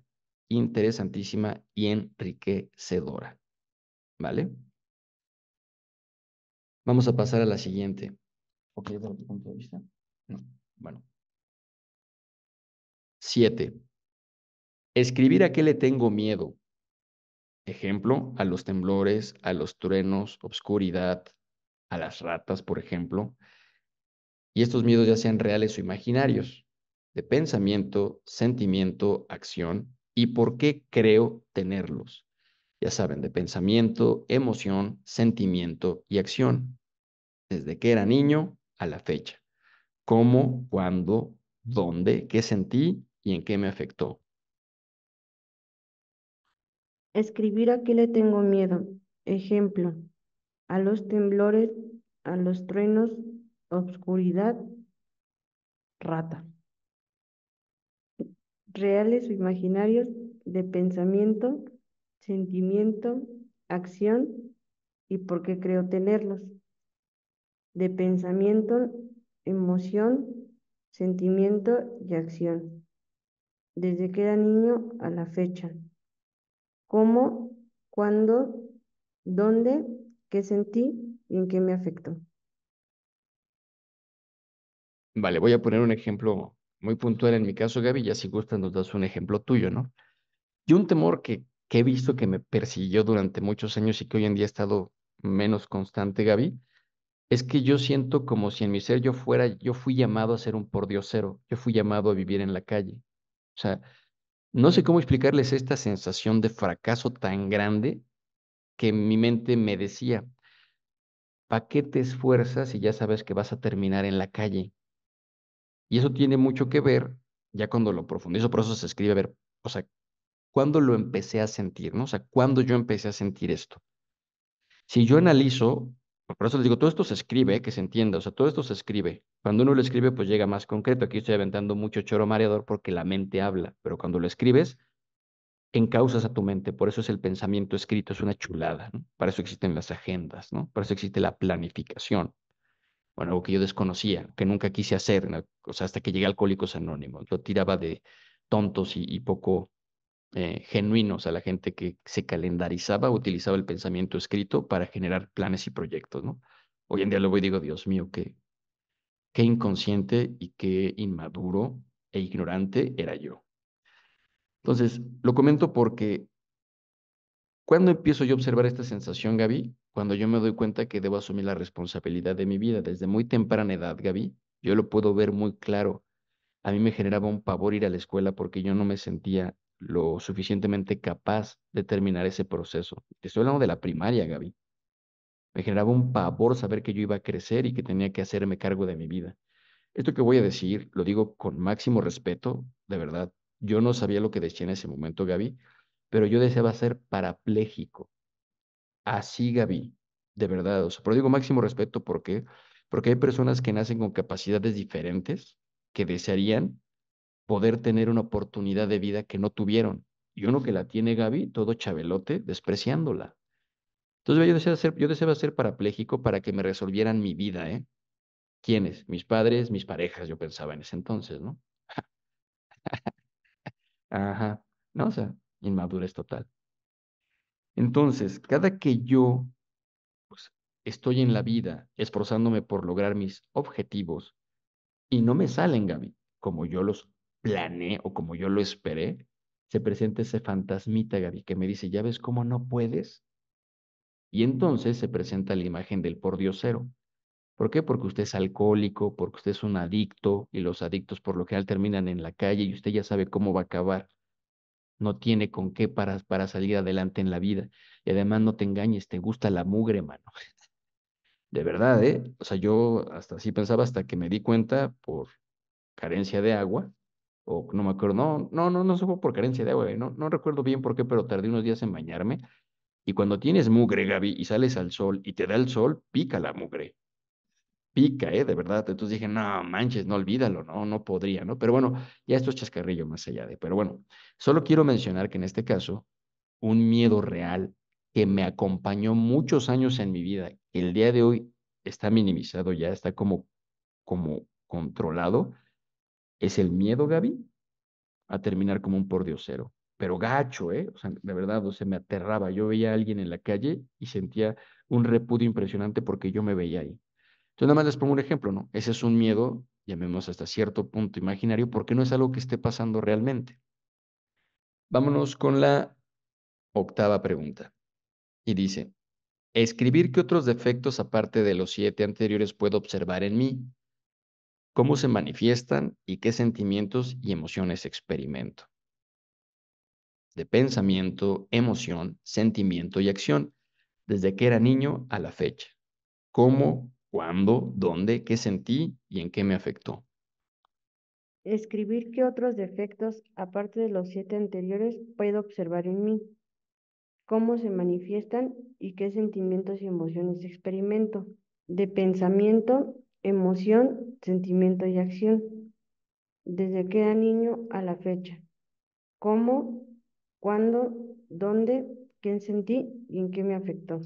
interesantísima y enriquecedora, ¿vale? Vamos a pasar a la siguiente. ¿Ok, desde tu punto de vista? No. Bueno. 7. Escribir a qué le tengo miedo. Ejemplo, a los temblores, a los truenos, obscuridad, a las ratas, por ejemplo. Y estos miedos ya sean reales o imaginarios, de pensamiento, sentimiento, acción, y por qué creo tenerlos. Ya saben, de pensamiento, emoción, sentimiento y acción, desde que era niño a la fecha. Cómo, cuándo, dónde, qué sentí y en qué me afectó. Escribir a qué le tengo miedo. Ejemplo, a los temblores, a los truenos, obscuridad, rata. Reales o imaginarios de pensamiento, sentimiento, acción y por qué creo tenerlos. De pensamiento, emoción, sentimiento y acción. Desde que era niño a la fecha. ¿Cómo, cuándo, dónde, qué sentí y en qué me afectó? Vale, voy a poner un ejemplo muy puntual en mi caso, Gaby, ya si gustas nos das un ejemplo tuyo, ¿no? Y un temor que he visto que me persiguió durante muchos años y que hoy en día ha estado menos constante, Gaby, es que yo siento como si en mi ser yo fui llamado a ser un pordiosero, yo fui llamado a vivir en la calle. O sea, no sé cómo explicarles esta sensación de fracaso tan grande que mi mente me decía, ¿para qué te esfuerzas si ya sabes que vas a terminar en la calle? Y eso tiene mucho que ver, ya cuando lo profundizo, por eso se escribe, a ver, o sea, ¿cuándo lo empecé a sentir, no? O sea, ¿cuándo yo empecé a sentir esto? Si yo analizo, por eso les digo, todo esto se escribe, que se entienda, o sea, todo esto se escribe. Cuando uno lo escribe, pues llega más concreto. Aquí estoy aventando mucho choro mareador porque la mente habla, pero cuando lo escribes, encausas a tu mente. Por eso es el pensamiento escrito, es una chulada, ¿no? Para eso existen las agendas, ¿no? Para eso existe la planificación. Bueno, algo que yo desconocía, que nunca quise hacer, ¿no? O sea, hasta que llegué a Alcohólicos Anónimos. Lo tiraba de tontos y poco genuinos a la gente que se calendarizaba, utilizaba el pensamiento escrito para generar planes y proyectos, ¿no? Hoy en día lo veo y digo, Dios mío, qué inconsciente y qué inmaduro e ignorante era yo. Entonces, lo comento porque ¿cuándo empiezo yo a observar esta sensación, Gaby? Cuando yo me doy cuenta que debo asumir la responsabilidad de mi vida. Desde muy temprana edad, Gaby, Yo lo puedo ver muy claro. A mí me generaba un pavor ir a la escuela porque yo no me sentía lo suficientemente capaz de terminar ese proceso. Te estoy hablando de la primaria, Gaby. Me generaba un pavor saber que yo iba a crecer y que tenía que hacerme cargo de mi vida. Esto que voy a decir lo digo con máximo respeto, de verdad. Yo no sabía lo que decía en ese momento, Gaby, pero yo deseaba ser parapléjico. Así, Gaby, de verdad. O sea, pero digo máximo respeto, ¿por qué? Porque hay personas que nacen con capacidades diferentes que desearían poder tener una oportunidad de vida que no tuvieron. Y uno que la tiene, Gaby, todo chabelote, despreciándola. Entonces yo deseaba ser parapléjico para que me resolvieran mi vida, ¿eh? ¿Quiénes? Mis padres, mis parejas, yo pensaba en ese entonces, ¿no? Ajá. No, o sea, inmadurez total. Entonces, cada que yo pues, estoy en la vida esforzándome por lograr mis objetivos y no me salen, Gaby, como yo los planeé o como yo lo esperé, se presenta ese fantasmita, Gaby, que me dice, ¿ya ves cómo no puedes? Y entonces se presenta la imagen del pordiosero. ¿Por qué? Porque usted es alcohólico, porque usted es un adicto y los adictos por lo general terminan en la calle y usted ya sabe cómo va a acabar. No tiene con qué para salir adelante en la vida. Y además no te engañes, te gusta la mugre, mano. De verdad, ¿eh? O sea, yo hasta así pensaba hasta que me di cuenta por carencia de agua, o no me acuerdo, no fue por carencia de agua, no recuerdo bien por qué, pero tardé unos días en bañarme. Y cuando tienes mugre, Gaby, y sales al sol y te da el sol, pica la mugre. Pica, de verdad. Entonces dije, no manches, no olvídalo, no podría, ¿no? Pero bueno, ya esto es chascarrillo más allá de. Pero bueno, solo quiero mencionar que en este caso, un miedo real que me acompañó muchos años en mi vida, el día de hoy está minimizado ya, está como controlado, es el miedo, Gaby, a terminar como un pordiosero. Pero gacho, ¿eh? O sea, de verdad, o sea, me aterraba. Yo veía a alguien en la calle y sentía un repudio impresionante porque yo me veía ahí. Entonces, nada más les pongo un ejemplo, ¿no? Ese es un miedo, llamemos hasta cierto punto imaginario, porque no es algo que esté pasando realmente. Vámonos con la octava pregunta. Y dice, escribir qué otros defectos aparte de los 7 anteriores puedo observar en mí, cómo se manifiestan y qué sentimientos y emociones experimento. De pensamiento, emoción, sentimiento y acción, desde que era niño a la fecha. ¿Cómo, cuándo, dónde, qué sentí y en qué me afectó? Escribir qué otros defectos, aparte de los 7 anteriores, puedo observar en mí, cómo se manifiestan y qué sentimientos y emociones experimento. De pensamiento, emoción, sentimiento y acción, desde que era niño a la fecha. ¿Cómo, cuándo, dónde, quién sentí y en qué me afectó?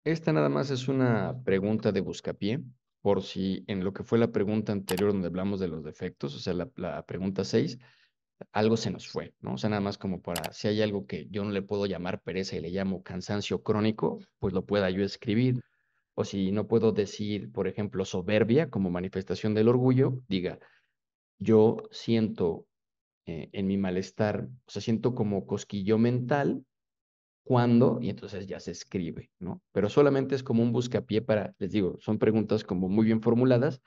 Esta nada más es una pregunta de buscapié, por si en lo que fue la pregunta anterior donde hablamos de los defectos, o sea, la pregunta 6 algo se nos fue, ¿no? O sea, nada más como para, si hay algo que yo no le puedo llamar pereza y le llamo cansancio crónico, pues lo pueda yo escribir. O si no puedo decir, por ejemplo, soberbia como manifestación del orgullo, diga, yo siento en mi malestar, o sea, siento como cosquillo mental cuándo, y entonces ya se escribe, ¿no? Pero solamente es como un buscapié para, les digo, son preguntas como muy bien formuladas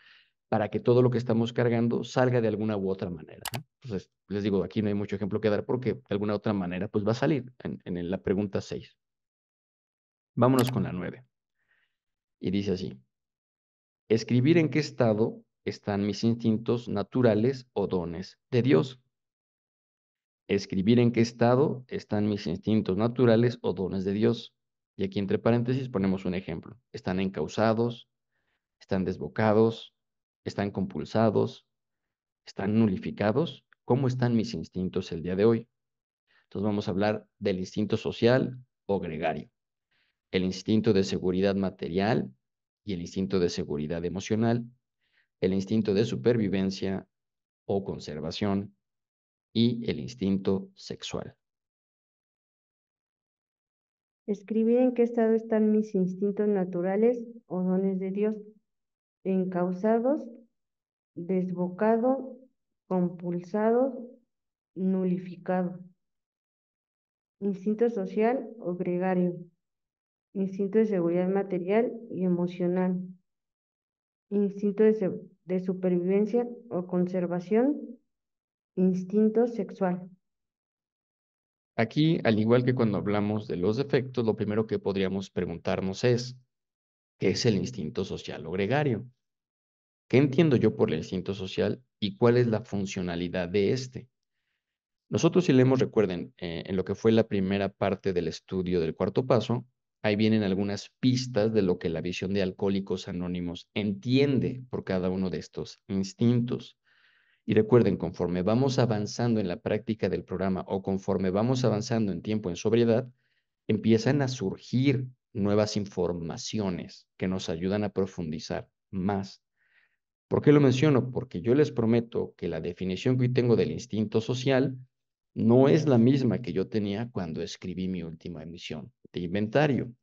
para que todo lo que estamos cargando salga de alguna u otra manera, ¿no? Entonces, les digo, aquí no hay mucho ejemplo que dar porque de alguna otra manera pues va a salir en la pregunta 6. Vámonos con la 9. Y dice así, escribir en qué estado están mis instintos naturales o dones de Dios. Escribir en qué estado están mis instintos naturales o dones de Dios. Y aquí entre paréntesis ponemos un ejemplo. Están encausados, están desbocados, están compulsados, están nulificados. ¿Cómo están mis instintos el día de hoy? Entonces vamos a hablar del instinto social o gregario, el instinto de seguridad material y el instinto de seguridad emocional, el instinto de supervivencia o conservación y el instinto sexual. Escribir en qué estado están mis instintos naturales o dones de Dios, encausados, desbocado, compulsado, nulificado. Instinto social o gregario. instinto de seguridad material y emocional, instinto de supervivencia o conservación, instinto sexual. Aquí, al igual que cuando hablamos de los defectos, lo primero que podríamos preguntarnos es, ¿qué es el instinto social o gregario? ¿Qué entiendo yo por el instinto social y cuál es la funcionalidad de este? Nosotros, si leemos, recuerden, en lo que fue la primera parte del estudio del cuarto paso, ahí vienen algunas pistas de lo que la visión de Alcohólicos Anónimos entiende por cada uno de estos instintos. Y recuerden, conforme vamos avanzando en la práctica del programa o conforme vamos avanzando en tiempo en sobriedad, empiezan a surgir nuevas informaciones que nos ayudan a profundizar más. ¿Por qué lo menciono? Porque yo les prometo que la definición que hoy tengo del instinto social no es la misma que yo tenía cuando escribí mi última emisión de inventario.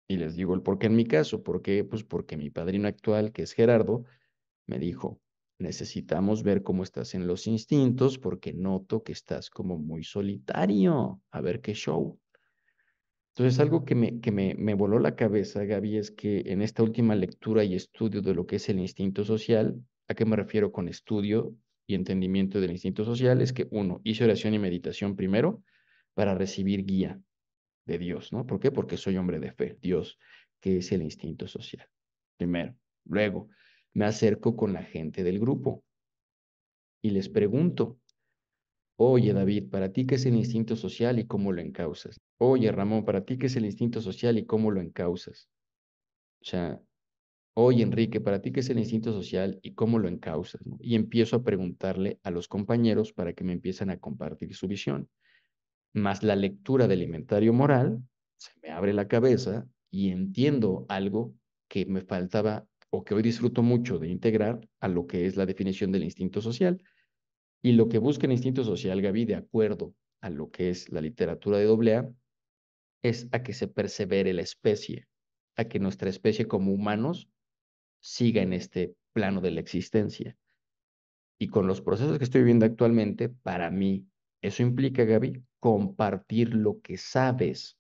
Y les digo el por qué en mi caso. ¿Por qué? Pues porque mi padrino actual, que es Gerardo, me dijo, necesitamos ver cómo estás en los instintos porque noto que estás como muy solitario. A ver qué show. Entonces, algo que me voló la cabeza, Gaby, es que en esta última lectura y estudio de lo que es el instinto social, ¿a qué me refiero con estudio y entendimiento del instinto social? Es que uno, hice oración y meditación primero para recibir guía de Dios, ¿no? ¿Por qué? Porque soy hombre de fe. Dios, que es el instinto social. Primero. Luego, me acerco con la gente del grupo y les pregunto, oye, David, ¿para ti qué es el instinto social y cómo lo encausas? Oye, Ramón, ¿para ti qué es el instinto social y cómo lo encausas? O sea, oye, Enrique, ¿para ti qué es el instinto social y cómo lo encausas? ¿No? Y empiezo a preguntarle a los compañeros para que me empiecen a compartir su visión. Más la lectura del inventario moral, se me abre la cabeza y entiendo algo que me faltaba o que hoy disfruto mucho de integrar a lo que es la definición del instinto social. Y lo que busca el instinto social, Gaby, de acuerdo a lo que es la literatura de AA, es a que se persevere la especie, a que nuestra especie como humanos siga en este plano de la existencia. Y con los procesos que estoy viviendo actualmente, para mí, eso implica, Gaby, compartir lo que sabes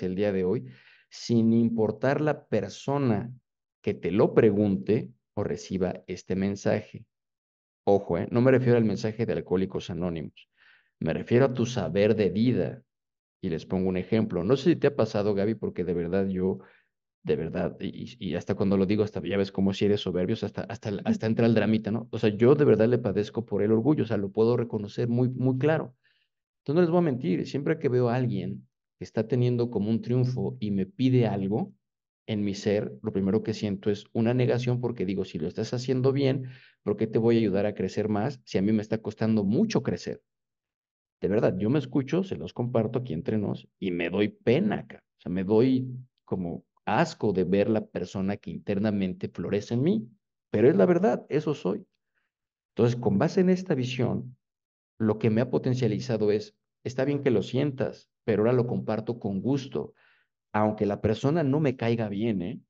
el día de hoy, sin importar la persona que te lo pregunte o reciba este mensaje. Ojo, no me refiero al mensaje de Alcohólicos Anónimos, me refiero a tu saber de vida. Y les pongo un ejemplo. No sé si te ha pasado, Gaby, porque de verdad yo, de verdad, y hasta cuando lo digo, hasta ya ves como si eres soberbios, hasta entra el dramita, ¿no? O sea, yo de verdad le padezco por el orgullo, o sea, lo puedo reconocer muy, muy claro. Entonces no les voy a mentir, siempre que veo a alguien que está teniendo como un triunfo y me pide algo en mi ser, lo primero que siento es una negación porque digo, si lo estás haciendo bien, ¿por qué te voy a ayudar a crecer más si a mí me está costando mucho crecer? De verdad, yo me escucho, se los comparto aquí entre nos y me doy pena acá. O sea, me doy como asco de ver la persona que internamente florece en mí. Pero es la verdad, eso soy. Entonces, con base en esta visión, lo que me ha potencializado es, está bien que lo sientas, pero ahora lo comparto con gusto. Aunque la persona no me caiga bien, ¿eh?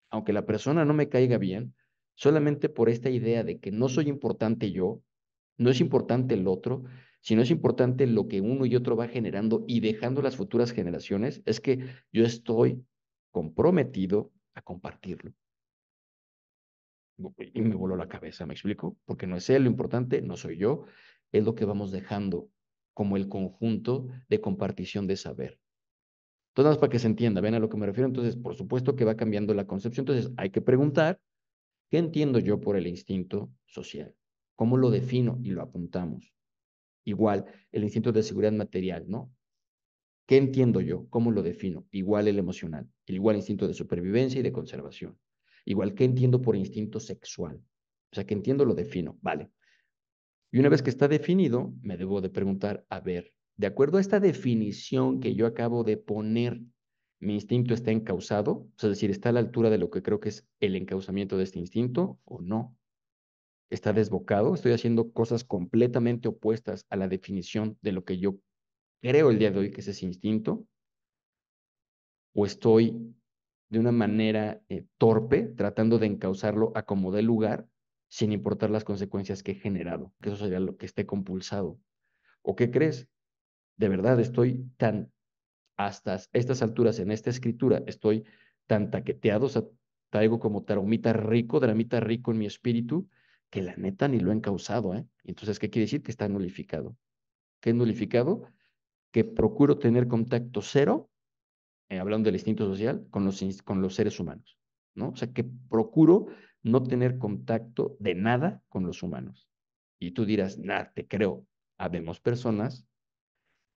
Aunque la persona no me caiga bien, solamente por esta idea de que no soy importante yo, no es importante el otro, sino es importante lo que uno y otro va generando y dejando las futuras generaciones, es que yo estoy comprometido a compartirlo. Y me voló la cabeza, ¿me explico? Porque no es él lo importante, no soy yo, es lo que vamos dejando como el conjunto de compartición de saber. Entonces, nada más para que se entienda, ven a lo que me refiero. Entonces, por supuesto que va cambiando la concepción. Entonces, hay que preguntar, ¿qué entiendo yo por el instinto social? ¿Cómo lo defino y lo apuntamos? Igual, el instinto de seguridad material, ¿no? ¿Qué entiendo yo? ¿Cómo lo defino? Igual el emocional, igual instinto de supervivencia y de conservación. Igual, ¿qué entiendo por instinto sexual? O sea, que entiendo, lo defino, vale. Y una vez que está definido, me debo de preguntar, a ver, de acuerdo a esta definición que yo acabo de poner, ¿mi instinto está encausado? O sea, es decir, ¿está a la altura de lo que creo que es el encauzamiento de este instinto o no? ¿Está desbocado? ¿Estoy haciendo cosas completamente opuestas a la definición de lo que yo creo el día de hoy que es ese instinto? ¿O estoy de una manera torpe tratando de encauzarlo a como dé lugar sin importar las consecuencias que he generado? Que eso sería lo que esté compulsado. ¿O qué crees? De verdad, estoy tan hasta estas alturas en esta escritura estoy tan taqueteado, o sea, traigo como dramita rico en mi espíritu, que la neta ni lo he encauzado, ¿eh? Entonces, ¿qué quiere decir? Que está nulificado. ¿Qué es nulificado? Que procuro tener contacto cero, hablando del instinto social, con los seres humanos, ¿no? O sea, que procuro no tener contacto de nada con los humanos. Y tú dirás, nada, te creo. Habemos personas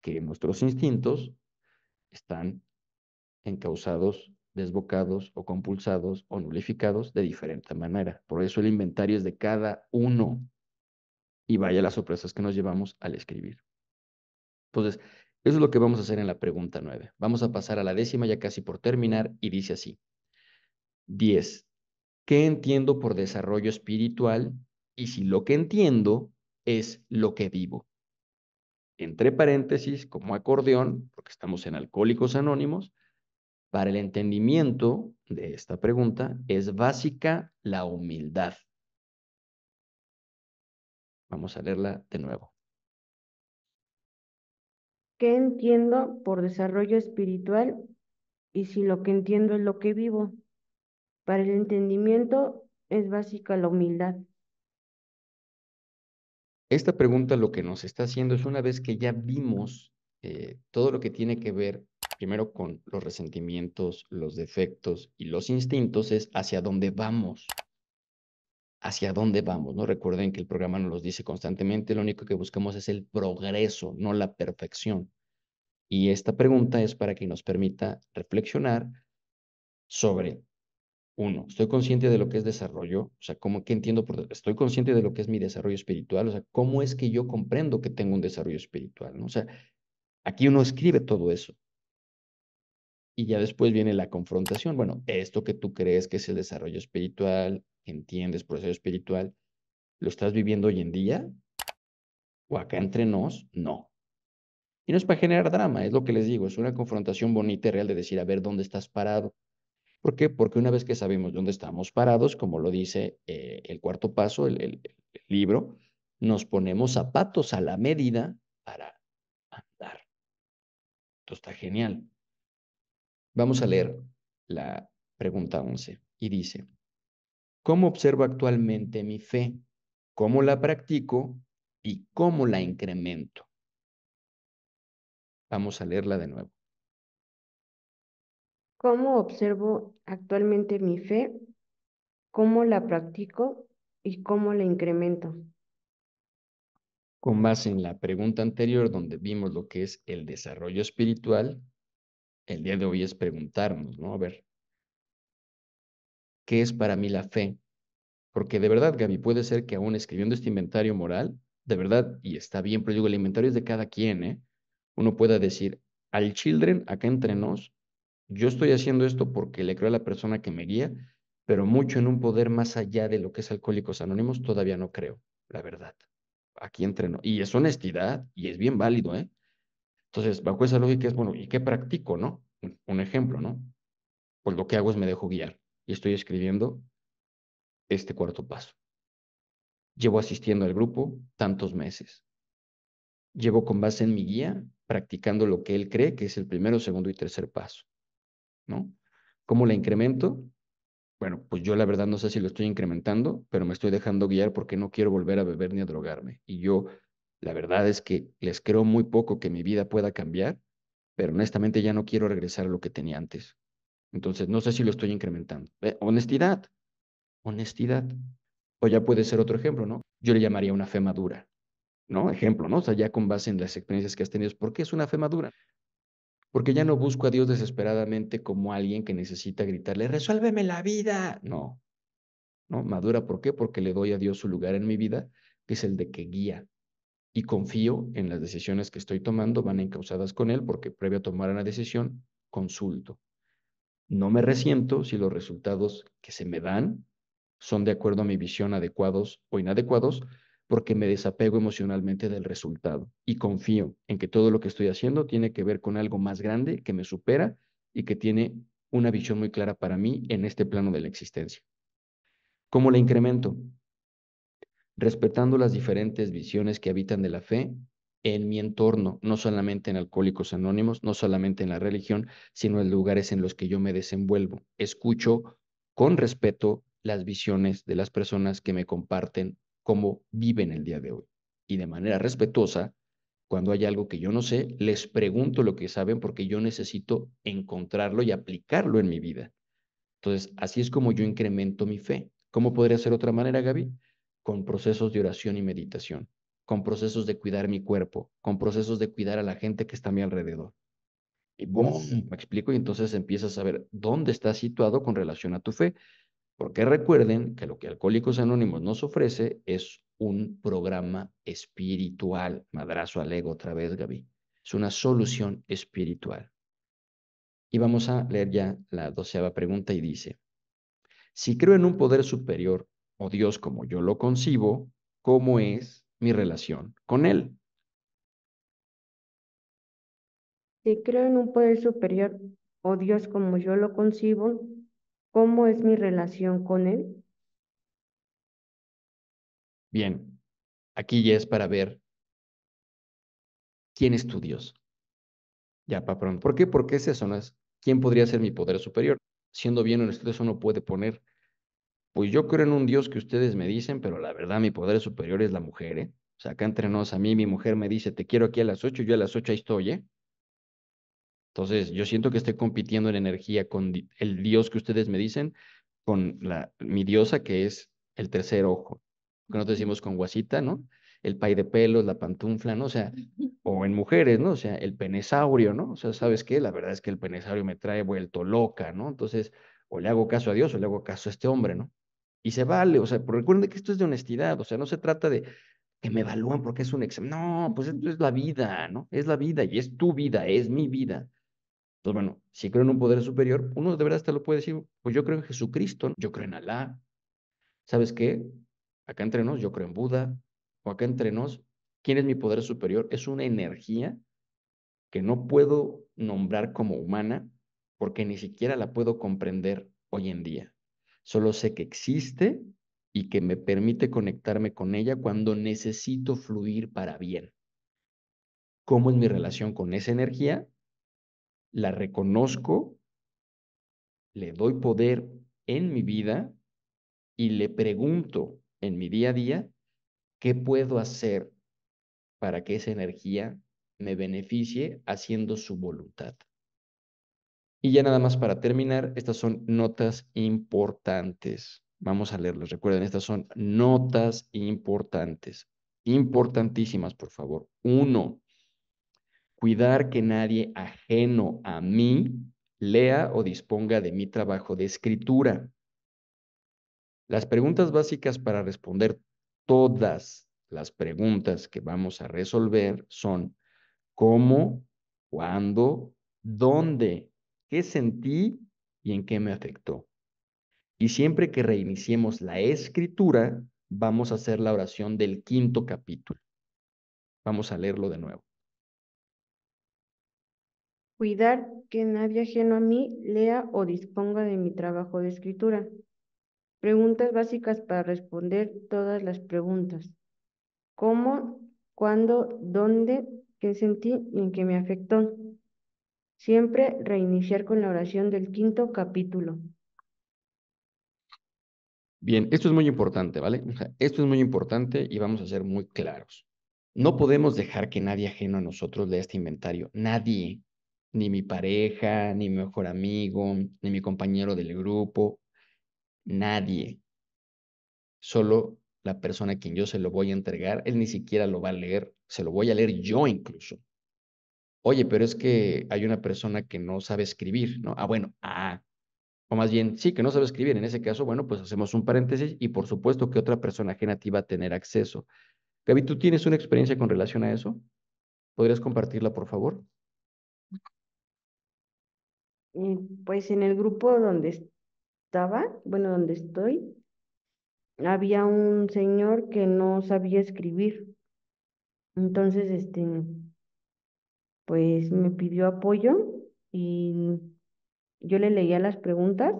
que nuestros instintos están encausados, desbocados o compulsados o nulificados de diferente manera. Por eso el inventario es de cada uno. Y vaya las sorpresas que nos llevamos al escribir. Entonces, eso es lo que vamos a hacer en la pregunta 9. Vamos a pasar a la 10ª, ya casi por terminar, y dice así. 10. ¿Qué entiendo por desarrollo espiritual? Y si lo que entiendo es lo que vivo. Entre paréntesis, como acordeón, porque estamos en Alcohólicos Anónimos, para el entendimiento de esta pregunta es básica la humildad. Vamos a leerla de nuevo. ¿Qué entiendo por desarrollo espiritual? Y si lo que entiendo es lo que vivo. Para el entendimiento es básica la humildad. Esta pregunta lo que nos está haciendo es una vez que ya vimos todo lo que tiene que ver primero con los resentimientos, los defectos y los instintos, es hacia dónde vamos. Hacia dónde vamos, ¿no? Recuerden que el programa nos los dice constantemente, lo único que buscamos es el progreso, no la perfección. Y esta pregunta es para que nos permita reflexionar sobre, uno, estoy consciente de lo que es desarrollo, o sea, ¿cómo que entiendo? Estoy consciente de lo que es mi desarrollo espiritual, o sea, ¿cómo es que yo comprendo que tengo un desarrollo espiritual? ¿No? O sea, aquí uno escribe todo eso. Y ya después viene la confrontación. Bueno, esto que tú crees que es el desarrollo espiritual, entiendes proceso espiritual, ¿lo estás viviendo hoy en día? ¿O acá entre nos? No. Y no es para generar drama, es lo que les digo, es una confrontación bonita y real de decir, a ver, ¿dónde estás parado? ¿Por qué? Porque una vez que sabemos dónde estamos parados, como lo dice el cuarto paso, el libro, nos ponemos zapatos a la medida para andar. Esto está genial. Vamos a leer la pregunta 11 y dice, ¿cómo observo actualmente mi fe? ¿Cómo la practico? ¿Y cómo la incremento? Vamos a leerla de nuevo. ¿Cómo observo actualmente mi fe? ¿Cómo la practico? ¿Y cómo la incremento? Con base en la pregunta anterior, donde vimos lo que es el desarrollo espiritual, el día de hoy es preguntarnos, ¿no? A ver, ¿qué es para mí la fe? Porque de verdad, Gaby, puede ser que aún escribiendo este inventario moral, de verdad, y está bien, pero digo, el inventario es de cada quien, ¿eh? Uno pueda decir, al children, acá entre nos, yo estoy haciendo esto porque le creo a la persona que me guía, pero mucho en un poder más allá de lo que es Alcohólicos Anónimos, todavía no creo, la verdad. Aquí entre nos. Y es honestidad, y es bien válido, ¿eh? Entonces, bajo esa lógica es, bueno, ¿y qué practico, no? Un ejemplo, ¿no? Pues lo que hago es me dejo guiar y estoy escribiendo este cuarto paso. Llevo asistiendo al grupo tantos meses. Llevo con base en mi guía practicando lo que él cree que es el primero, segundo y tercer paso, ¿no? ¿Cómo la incremento? Bueno, pues yo la verdad no sé si lo estoy incrementando, pero me estoy dejando guiar porque no quiero volver a beber ni a drogarme. Y yo, la verdad es que les creo muy poco que mi vida pueda cambiar, pero honestamente ya no quiero regresar a lo que tenía antes. Entonces, no sé si lo estoy incrementando. Honestidad, honestidad. O ya puede ser otro ejemplo, ¿no? Yo le llamaría una fe madura, ¿no? Ejemplo, ¿no? O sea, ya con base en las experiencias que has tenido. ¿Por qué es una fe madura? Porque ya no busco a Dios desesperadamente como alguien que necesita gritarle, resuélveme la vida. No, ¿no? Madura, ¿por qué? Porque le doy a Dios su lugar en mi vida, que es el de que guía. Y confío en las decisiones que estoy tomando, van encausadas con Él, porque previo a tomar una decisión, consulto. No me resiento si los resultados que se me dan son de acuerdo a mi visión adecuados o inadecuados, porque me desapego emocionalmente del resultado y confío en que todo lo que estoy haciendo tiene que ver con algo más grande que me supera y que tiene una visión muy clara para mí en este plano de la existencia. ¿Cómo la incremento? Respetando las diferentes visiones que habitan de la fe en mi entorno, no solamente en Alcohólicos Anónimos, no solamente en la religión, sino en lugares en los que yo me desenvuelvo. Escucho con respeto las visiones de las personas que me comparten cómo viven el día de hoy. Y de manera respetuosa, cuando hay algo que yo no sé, les pregunto lo que saben porque yo necesito encontrarlo y aplicarlo en mi vida. Entonces, así es como yo incremento mi fe. ¿Cómo podría ser otra manera, Gaby? Con procesos de oración y meditación, con procesos de cuidar mi cuerpo, con procesos de cuidar a la gente que está a mi alrededor. Y ¡boom! Me explico, y entonces empiezas a ver dónde estás situado con relación a tu fe. Porque recuerden que lo que Alcohólicos Anónimos nos ofrece es un programa espiritual. Madrazo al ego otra vez, Gaby. Es una solución espiritual. Y vamos a leer ya la 12ª pregunta y dice, si creo en un poder superior o Dios como yo lo concibo, ¿cómo es mi relación con Él? Si creo en un poder superior o Dios como yo lo concibo, ¿cómo es mi relación con Él? Bien, aquí ya es para ver quién es tu Dios. Ya, para pronto. ¿Por qué? Porque es eso, ¿no? Es quién podría ser mi poder superior. Siendo bien honesto, eso no puede poner, pues yo creo en un Dios que ustedes me dicen, pero la verdad mi poder superior es la mujer, ¿eh? O sea, acá entre nos, a mí mi mujer me dice, te quiero aquí a las 8, yo a las 8 ahí estoy, ¿eh? Entonces, yo siento que estoy compitiendo en energía con el Dios que ustedes me dicen, con mi diosa, que es el tercer ojo. Que nosotros decimos con guasita, ¿no? El pay de pelos, la pantufla, ¿no? O sea, o en mujeres, ¿no? O sea, el penesaurio, ¿no? O sea, ¿sabes qué? La verdad es que el penesaurio me trae vuelto loca, ¿no? Entonces, o le hago caso a Dios o le hago caso a este hombre, ¿no? Y se vale, o sea, pero recuerden que esto es de honestidad, o sea, no se trata de que me evalúan porque es un examen. No, pues esto es la vida, ¿no? Es la vida y es tu vida, es mi vida. Entonces, bueno, si creo en un poder superior, uno de verdad hasta lo puede decir, pues yo creo en Jesucristo, ¿no? Yo creo en Alá. ¿Sabes qué? Acá entre nos, yo creo en Buda, o acá entre nos, ¿quién es mi poder superior? Es una energía que no puedo nombrar como humana porque ni siquiera la puedo comprender hoy en día. Solo sé que existe y que me permite conectarme con ella cuando necesito fluir para bien. ¿Cómo es mi relación con esa energía? La reconozco, le doy poder en mi vida y le pregunto en mi día a día qué puedo hacer para que esa energía me beneficie haciendo su voluntad. Y ya nada más para terminar, estas son notas importantes. Vamos a leerlas. Recuerden, estas son notas importantes. Importantísimas, por favor. Uno, cuidar que nadie ajeno a mí lea o disponga de mi trabajo de escritura. Las preguntas básicas para responder todas las preguntas que vamos a resolver son cómo, cuándo, dónde, qué sentí y en qué me afectó. Y siempre que reiniciemos la escritura, vamos a hacer la oración del quinto capítulo. Vamos a leerlo de nuevo. Cuidar que nadie ajeno a mí lea o disponga de mi trabajo de escritura. Preguntas básicas para responder todas las preguntas. ¿Cómo, cuándo, dónde, qué sentí y en qué me afectó? Siempre reiniciar con la oración del quinto capítulo. Bien, esto es muy importante, ¿vale? O sea, esto es muy importante y vamos a ser muy claros. No podemos dejar que nadie ajeno a nosotros lea este inventario. Nadie, ni mi pareja, ni mi mejor amigo, ni mi compañero del grupo, nadie. Solo la persona a quien yo se lo voy a entregar, él ni siquiera lo va a leer, se lo voy a leer yo incluso. Oye, pero es que hay una persona que no sabe escribir, ¿no? O más bien, sí, que no sabe escribir. En ese caso, bueno, pues hacemos un paréntesis y por supuesto que otra persona ajena a ti va a tener acceso. Gaby, ¿tú tienes una experiencia con relación a eso? ¿Podrías compartirla, por favor? Pues en el grupo donde estaba, bueno, donde estoy, había un señor que no sabía escribir. Entonces, pues me pidió apoyo y yo le leía las preguntas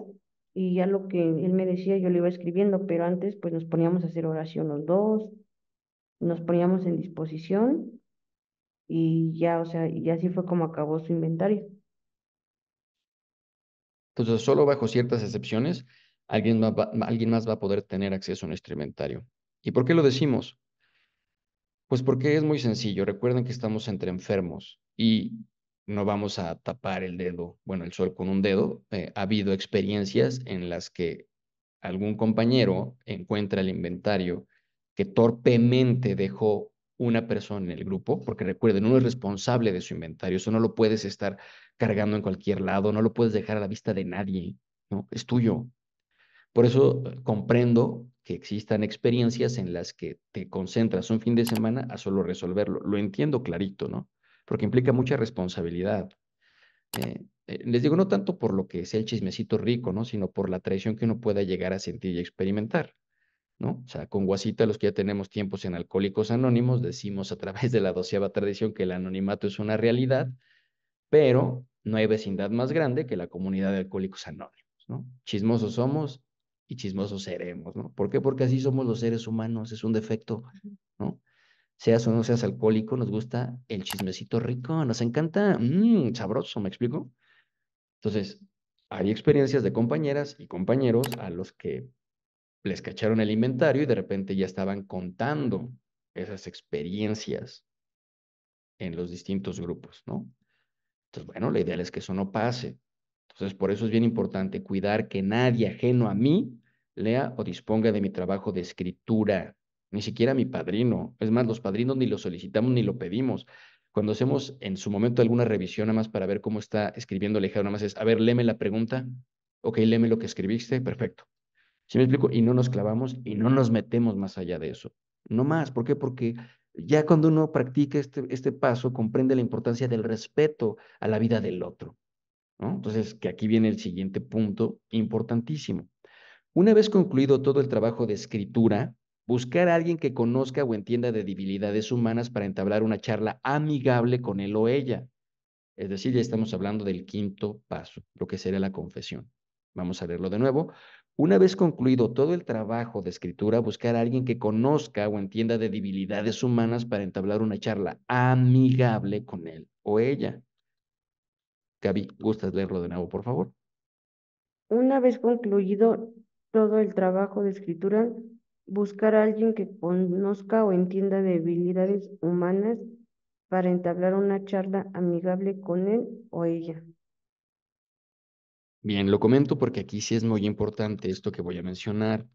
y ya lo que él me decía yo lo iba escribiendo, pero antes pues nos poníamos a hacer oración los dos, nos poníamos en disposición y ya, o sea, y así fue como acabó su inventario. Entonces, solo bajo ciertas excepciones, alguien más va a poder tener acceso a nuestro inventario. ¿Y por qué lo decimos? Pues porque es muy sencillo. Recuerden que estamos entre enfermos y no vamos a tapar el dedo, bueno, el sol con un dedo. Ha habido experiencias en las que algún compañero encuentra el inventario que torpemente dejó una persona en el grupo, porque recuerden, uno es responsable de su inventario, eso no lo puedes estar cargando en cualquier lado, no lo puedes dejar a la vista de nadie, ¿no? Es tuyo. Por eso comprendo que existan experiencias en las que te concentras un fin de semana a solo resolverlo. Lo entiendo clarito, ¿no? Porque implica mucha responsabilidad. Les digo, no tanto por lo que sea el chismecito rico, ¿no? Sino por la traición que uno pueda llegar a sentir y experimentar, ¿no? O sea, con Guasita, los que ya tenemos tiempos en Alcohólicos Anónimos, decimos a través de la 12ª tradición que el anonimato es una realidad, pero no hay vecindad más grande que la comunidad de Alcohólicos Anónimos, ¿no? Chismosos somos y chismosos seremos, ¿no? ¿Por qué? Porque así somos los seres humanos, es un defecto, ¿no? Seas o no seas alcohólico, nos gusta el chismecito rico, nos encanta, sabroso, ¿me explico? Entonces, hay experiencias de compañeras y compañeros a los que les cacharon el inventario y de repente ya estaban contando esas experiencias en los distintos grupos, ¿no? Entonces, bueno, la idea es que eso no pase. Entonces, por eso es bien importante cuidar que nadie ajeno a mí lea o disponga de mi trabajo de escritura, ni siquiera mi padrino. Es más, los padrinos ni lo solicitamos ni lo pedimos. Cuando hacemos en su momento alguna revisión, nada más para ver cómo está escribiendo Alejandro, nada más es, a ver, léeme la pregunta. Ok, léeme lo que escribiste, perfecto. ¿Sí me explico? Y no nos clavamos y no nos metemos más allá de eso. No más. ¿Por qué? Porque ya cuando uno practica este paso, comprende la importancia del respeto a la vida del otro, ¿no? Entonces, que aquí viene el siguiente punto importantísimo. Una vez concluido todo el trabajo de escritura, buscar a alguien que conozca o entienda de debilidades humanas para entablar una charla amigable con él o ella. Es decir, ya estamos hablando del quinto paso, lo que sería la confesión. Vamos a leerlo de nuevo. Una vez concluido todo el trabajo de escritura, buscar a alguien que conozca o entienda de debilidades humanas para entablar una charla amigable con él o ella. Gaby, ¿gustas leerlo de nuevo, por favor? Una vez concluido todo el trabajo de escritura, buscar a alguien que conozca o entienda de habilidades humanas para entablar una charla amigable con él o ella. Bien, lo comento porque aquí sí es muy importante esto que voy a mencionar.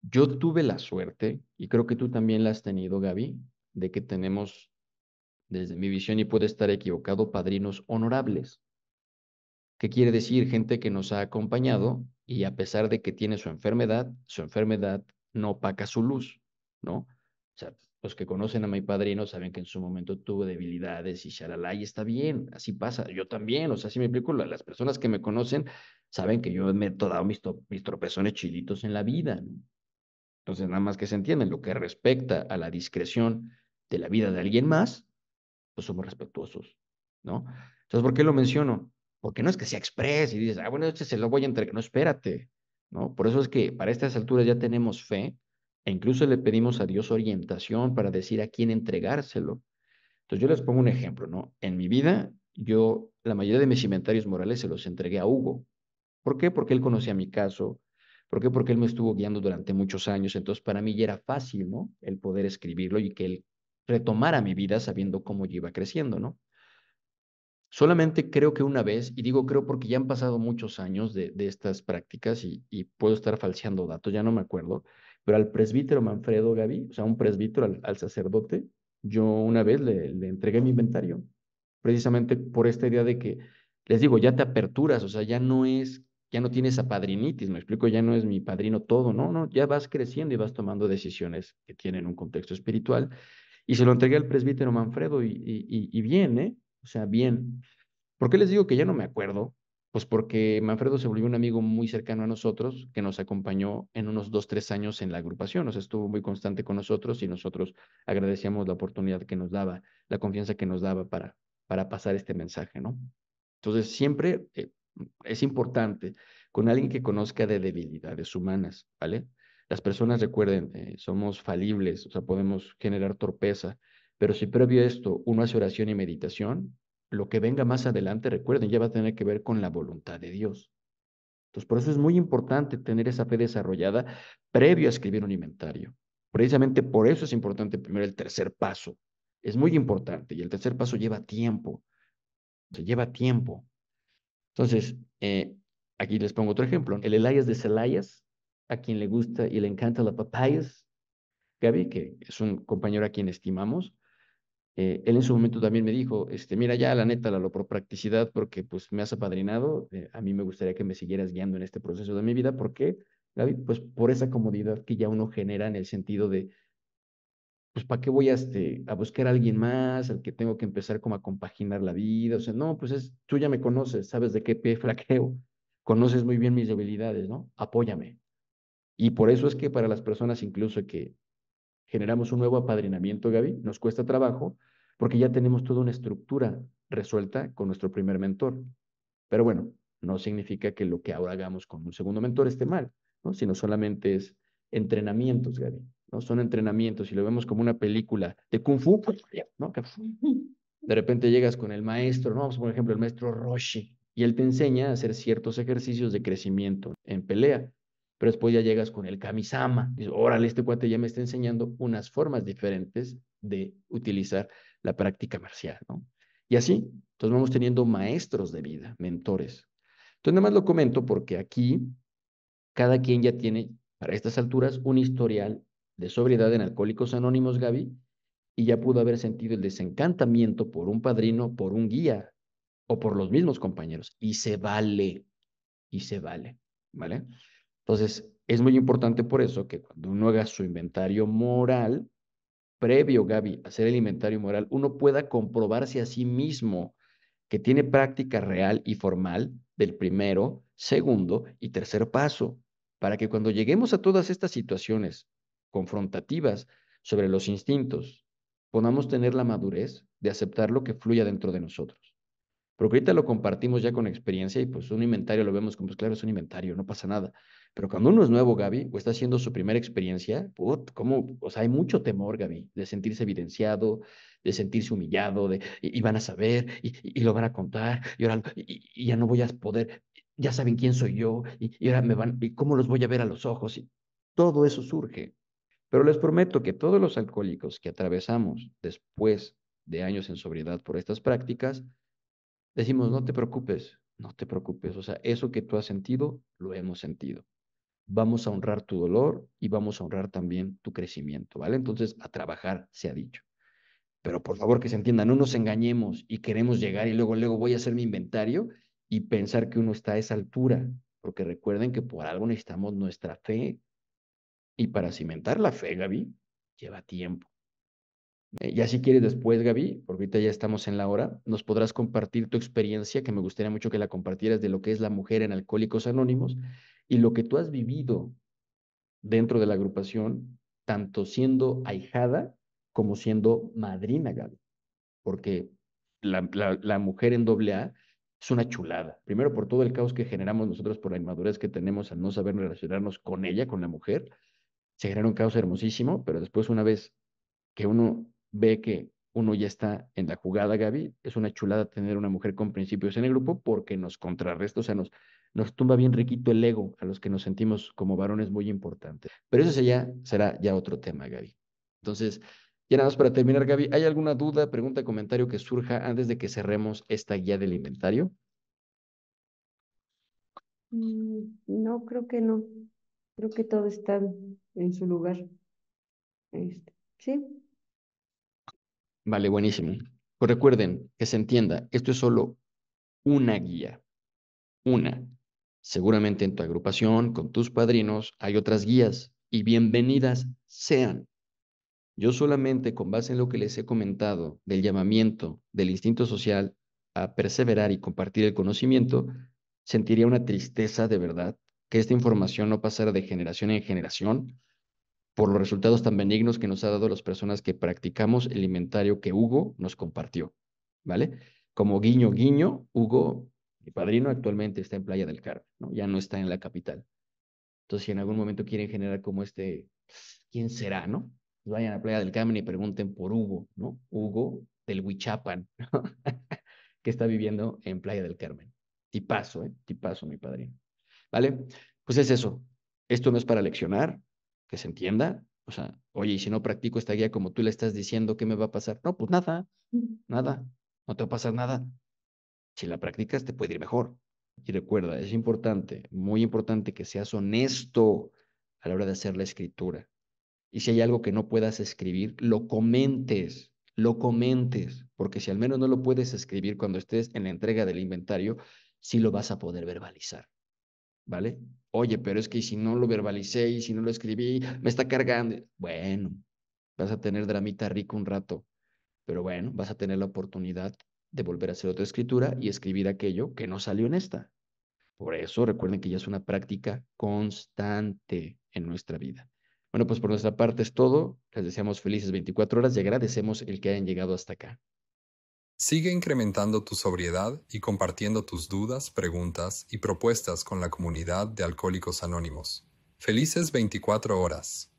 Yo tuve la suerte, y creo que tú también la has tenido, Gaby, de que tenemos, desde mi visión, y puede estar equivocado, padrinos honorables. ¿Qué quiere decir? Gente que nos ha acompañado y a pesar de que tiene su enfermedad no opaca su luz, ¿no? O sea, los que conocen a mi padrino saben que en su momento tuvo debilidades y shalala, y está bien, así pasa. Yo también, o sea, si me explico, las personas que me conocen saben que yo me he dado mis tropezones chilitos en la vida, ¿no? Entonces, nada más que se entienden, lo que respecta a la discreción de la vida de alguien más, pues somos respetuosos, ¿no? Entonces, ¿por qué lo menciono? Porque no es que sea express y dices, ah, bueno, este se lo voy a entregar. No, espérate, ¿no? Por eso es que para estas alturas ya tenemos fe e incluso le pedimos a Dios orientación para decir a quién entregárselo. Entonces, yo les pongo un ejemplo, ¿no? En mi vida, yo la mayoría de mis inventarios morales se los entregué a Hugo. ¿Por qué? Porque él conocía mi caso. ¿Por qué? Porque él me estuvo guiando durante muchos años. Entonces, para mí ya era fácil, ¿no? El poder escribirlo y que él retomara mi vida sabiendo cómo yo iba creciendo, ¿no? Solamente creo que una vez, y digo creo porque ya han pasado muchos años de estas prácticas y puedo estar falseando datos, ya no me acuerdo, pero al presbítero Manfredo Gaby, o sea, un presbítero al sacerdote, yo una vez le entregué mi inventario, precisamente por esta idea de que, les digo, ya te aperturas, o sea, ya no tienes apadrinitis, me explico, ya no es mi padrino todo, no, no, ya vas creciendo y vas tomando decisiones que tienen un contexto espiritual, y se lo entregué al presbítero Manfredo y bien, ¿eh? O sea, bien. ¿Por qué les digo que ya no me acuerdo? Pues porque Manfredo se volvió un amigo muy cercano a nosotros, que nos acompañó en unos 2, 3 años en la agrupación. O sea, estuvo muy constante con nosotros y nosotros agradecíamos la oportunidad que nos daba, la confianza que nos daba para pasar este mensaje, ¿no? Entonces, siempre es importante con alguien que conozca de debilidades humanas, ¿vale? Las personas, recuerden, somos falibles, o sea, podemos generar torpeza, Pero si previo a esto uno hace oración y meditación, lo que venga más adelante, recuerden, ya va a tener que ver con la voluntad de Dios. Entonces, por eso es muy importante tener esa fe desarrollada previo a escribir un inventario. Precisamente por eso es importante primero el tercer paso. Es muy importante y el tercer paso lleva tiempo, se lleva tiempo. Entonces, aquí les pongo otro ejemplo. El Elías de Celayas, a quien le gusta y le encanta la papayas, Gaby, que es un compañero a quien estimamos, él en su momento también me dijo, mira, ya la neta, por practicidad, porque pues me has apadrinado, a mí me gustaría que me siguieras guiando en este proceso de mi vida, ¿por qué, Gaby? Pues por esa comodidad que ya uno genera en el sentido de, pues ¿para qué voy a buscar a alguien más, al que tengo que empezar como a compaginar la vida? O sea, no, pues tú ya me conoces, sabes de qué pie flaqueo, conoces muy bien mis debilidades, ¿no? Apóyame. Y por eso es que para las personas incluso que generamos un nuevo apadrinamiento, Gaby, nos cuesta trabajo porque ya tenemos toda una estructura resuelta con nuestro primer mentor. Pero bueno, no significa que lo que ahora hagamos con un segundo mentor esté mal, ¿no? Sino solamente es entrenamientos, Gaby, ¿no? Son entrenamientos y lo vemos como una película de Kung Fu, ¿no? Que de repente llegas con el maestro, ¿no? Vamos, por ejemplo, el maestro Roshi, y él te enseña a hacer ciertos ejercicios de crecimiento en pelea. Pero después ya llegas con el Kamisama, y dices, órale, este cuate ya me está enseñando unas formas diferentes de utilizar la práctica marcial, ¿no? Y así, entonces vamos teniendo maestros de vida, mentores. Entonces, nada más lo comento porque aquí cada quien ya tiene, para estas alturas, un historial de sobriedad en Alcohólicos Anónimos, Gaby, y ya pudo haber sentido el desencantamiento por un padrino, por un guía o por los mismos compañeros. Y se vale, ¿vale? Entonces, es muy importante por eso que cuando uno haga su inventario moral, previo, Gaby, a hacer el inventario moral, uno pueda comprobarse a sí mismo que tiene práctica real y formal del primero, segundo y tercer paso, para que cuando lleguemos a todas estas situaciones confrontativas sobre los instintos, podamos tener la madurez de aceptar lo que fluya dentro de nosotros. Porque ahorita lo compartimos ya con experiencia y pues un inventario lo vemos como, pues claro, es un inventario, no pasa nada. Pero cuando uno es nuevo, Gaby, o está haciendo su primera experiencia, ¿cómo? O sea, hay mucho temor, Gaby, de sentirse evidenciado, de sentirse humillado, y van a saber, y lo van a contar, y ya no voy a poder, ya saben quién soy yo, y ahora y cómo los voy a ver a los ojos, y todo eso surge. Pero les prometo que todos los alcohólicos que atravesamos después de años en sobriedad por estas prácticas, decimos, no te preocupes, no te preocupes. O sea, eso que tú has sentido, lo hemos sentido. Vamos a honrar tu dolor y vamos a honrar también tu crecimiento, ¿vale? Entonces, a trabajar, se ha dicho. Pero por favor que se entienda, no nos engañemos y queremos llegar y luego voy a hacer mi inventario y pensar que uno está a esa altura, porque recuerden que por algo necesitamos nuestra fe y para cimentar la fe, Gaby, lleva tiempo. Ya si quieres después, Gaby, porque ahorita ya estamos en la hora, nos podrás compartir tu experiencia, que me gustaría mucho que la compartieras de lo que es la mujer en Alcohólicos Anónimos y lo que tú has vivido dentro de la agrupación, tanto siendo ahijada como siendo madrina, Gaby, porque la mujer en doble A es una chulada. Primero por todo el caos que generamos nosotros por la inmadurez que tenemos al no saber relacionarnos con ella, con la mujer, se genera un caos hermosísimo, pero después una vez que uno ve que uno ya está en la jugada, Gaby, es una chulada tener una mujer con principios en el grupo porque nos contrarresta, o sea, nos tumba bien riquito el ego a los que nos sentimos como varones muy importantes. Pero eso será ya otro tema, Gaby. Entonces, ya nada más para terminar, Gaby, ¿hay alguna duda, pregunta, comentario que surja antes de que cerremos esta guía del inventario? No, creo que no. Creo que todo está en su lugar. Sí. Vale, buenísimo. Pues recuerden que se entienda, esto es solo una guía. Una, seguramente en tu agrupación, con tus padrinos, hay otras guías y bienvenidas sean. Yo solamente con base en lo que les he comentado del llamamiento del instinto social a perseverar y compartir el conocimiento, sentiría una tristeza de verdad que esta información no pasara de generación en generación por los resultados tan benignos que nos ha dado las personas que practicamos el inventario que Hugo nos compartió, ¿vale? Como guiño, guiño, Hugo, mi padrino, actualmente está en Playa del Carmen, ¿no? Ya no está en la capital. Entonces, si en algún momento quieren generar como ¿quién será, no? Vayan a Playa del Carmen y pregunten por Hugo, ¿no? Hugo del Huichapan, ¿no? Que está viviendo en Playa del Carmen. Tipazo, ¿eh? Tipazo, mi padrino. ¿Vale? Pues es eso. Esto no es para leccionar, que se entienda. O sea, oye, y si no practico esta guía como tú le estás diciendo, ¿qué me va a pasar? No, pues nada, nada. No te va a pasar nada. Si la practicas, te puede ir mejor. Y recuerda, es importante, muy importante que seas honesto a la hora de hacer la escritura. Y si hay algo que no puedas escribir, lo comentes, porque si al menos no lo puedes escribir cuando estés en la entrega del inventario, sí lo vas a poder verbalizar, ¿vale? Oye, pero es que si no lo verbalicé y si no lo escribí, me está cargando. Bueno, vas a tener dramita rico un rato, pero bueno, vas a tener la oportunidad de volver a hacer otra escritura y escribir aquello que no salió en esta. Por eso recuerden que ya es una práctica constante en nuestra vida. Bueno, pues por nuestra parte es todo. Les deseamos felices 24 horas y agradecemos el que hayan llegado hasta acá. Sigue incrementando tu sobriedad y compartiendo tus dudas, preguntas y propuestas con la comunidad de Alcohólicos Anónimos. Felices 24 horas.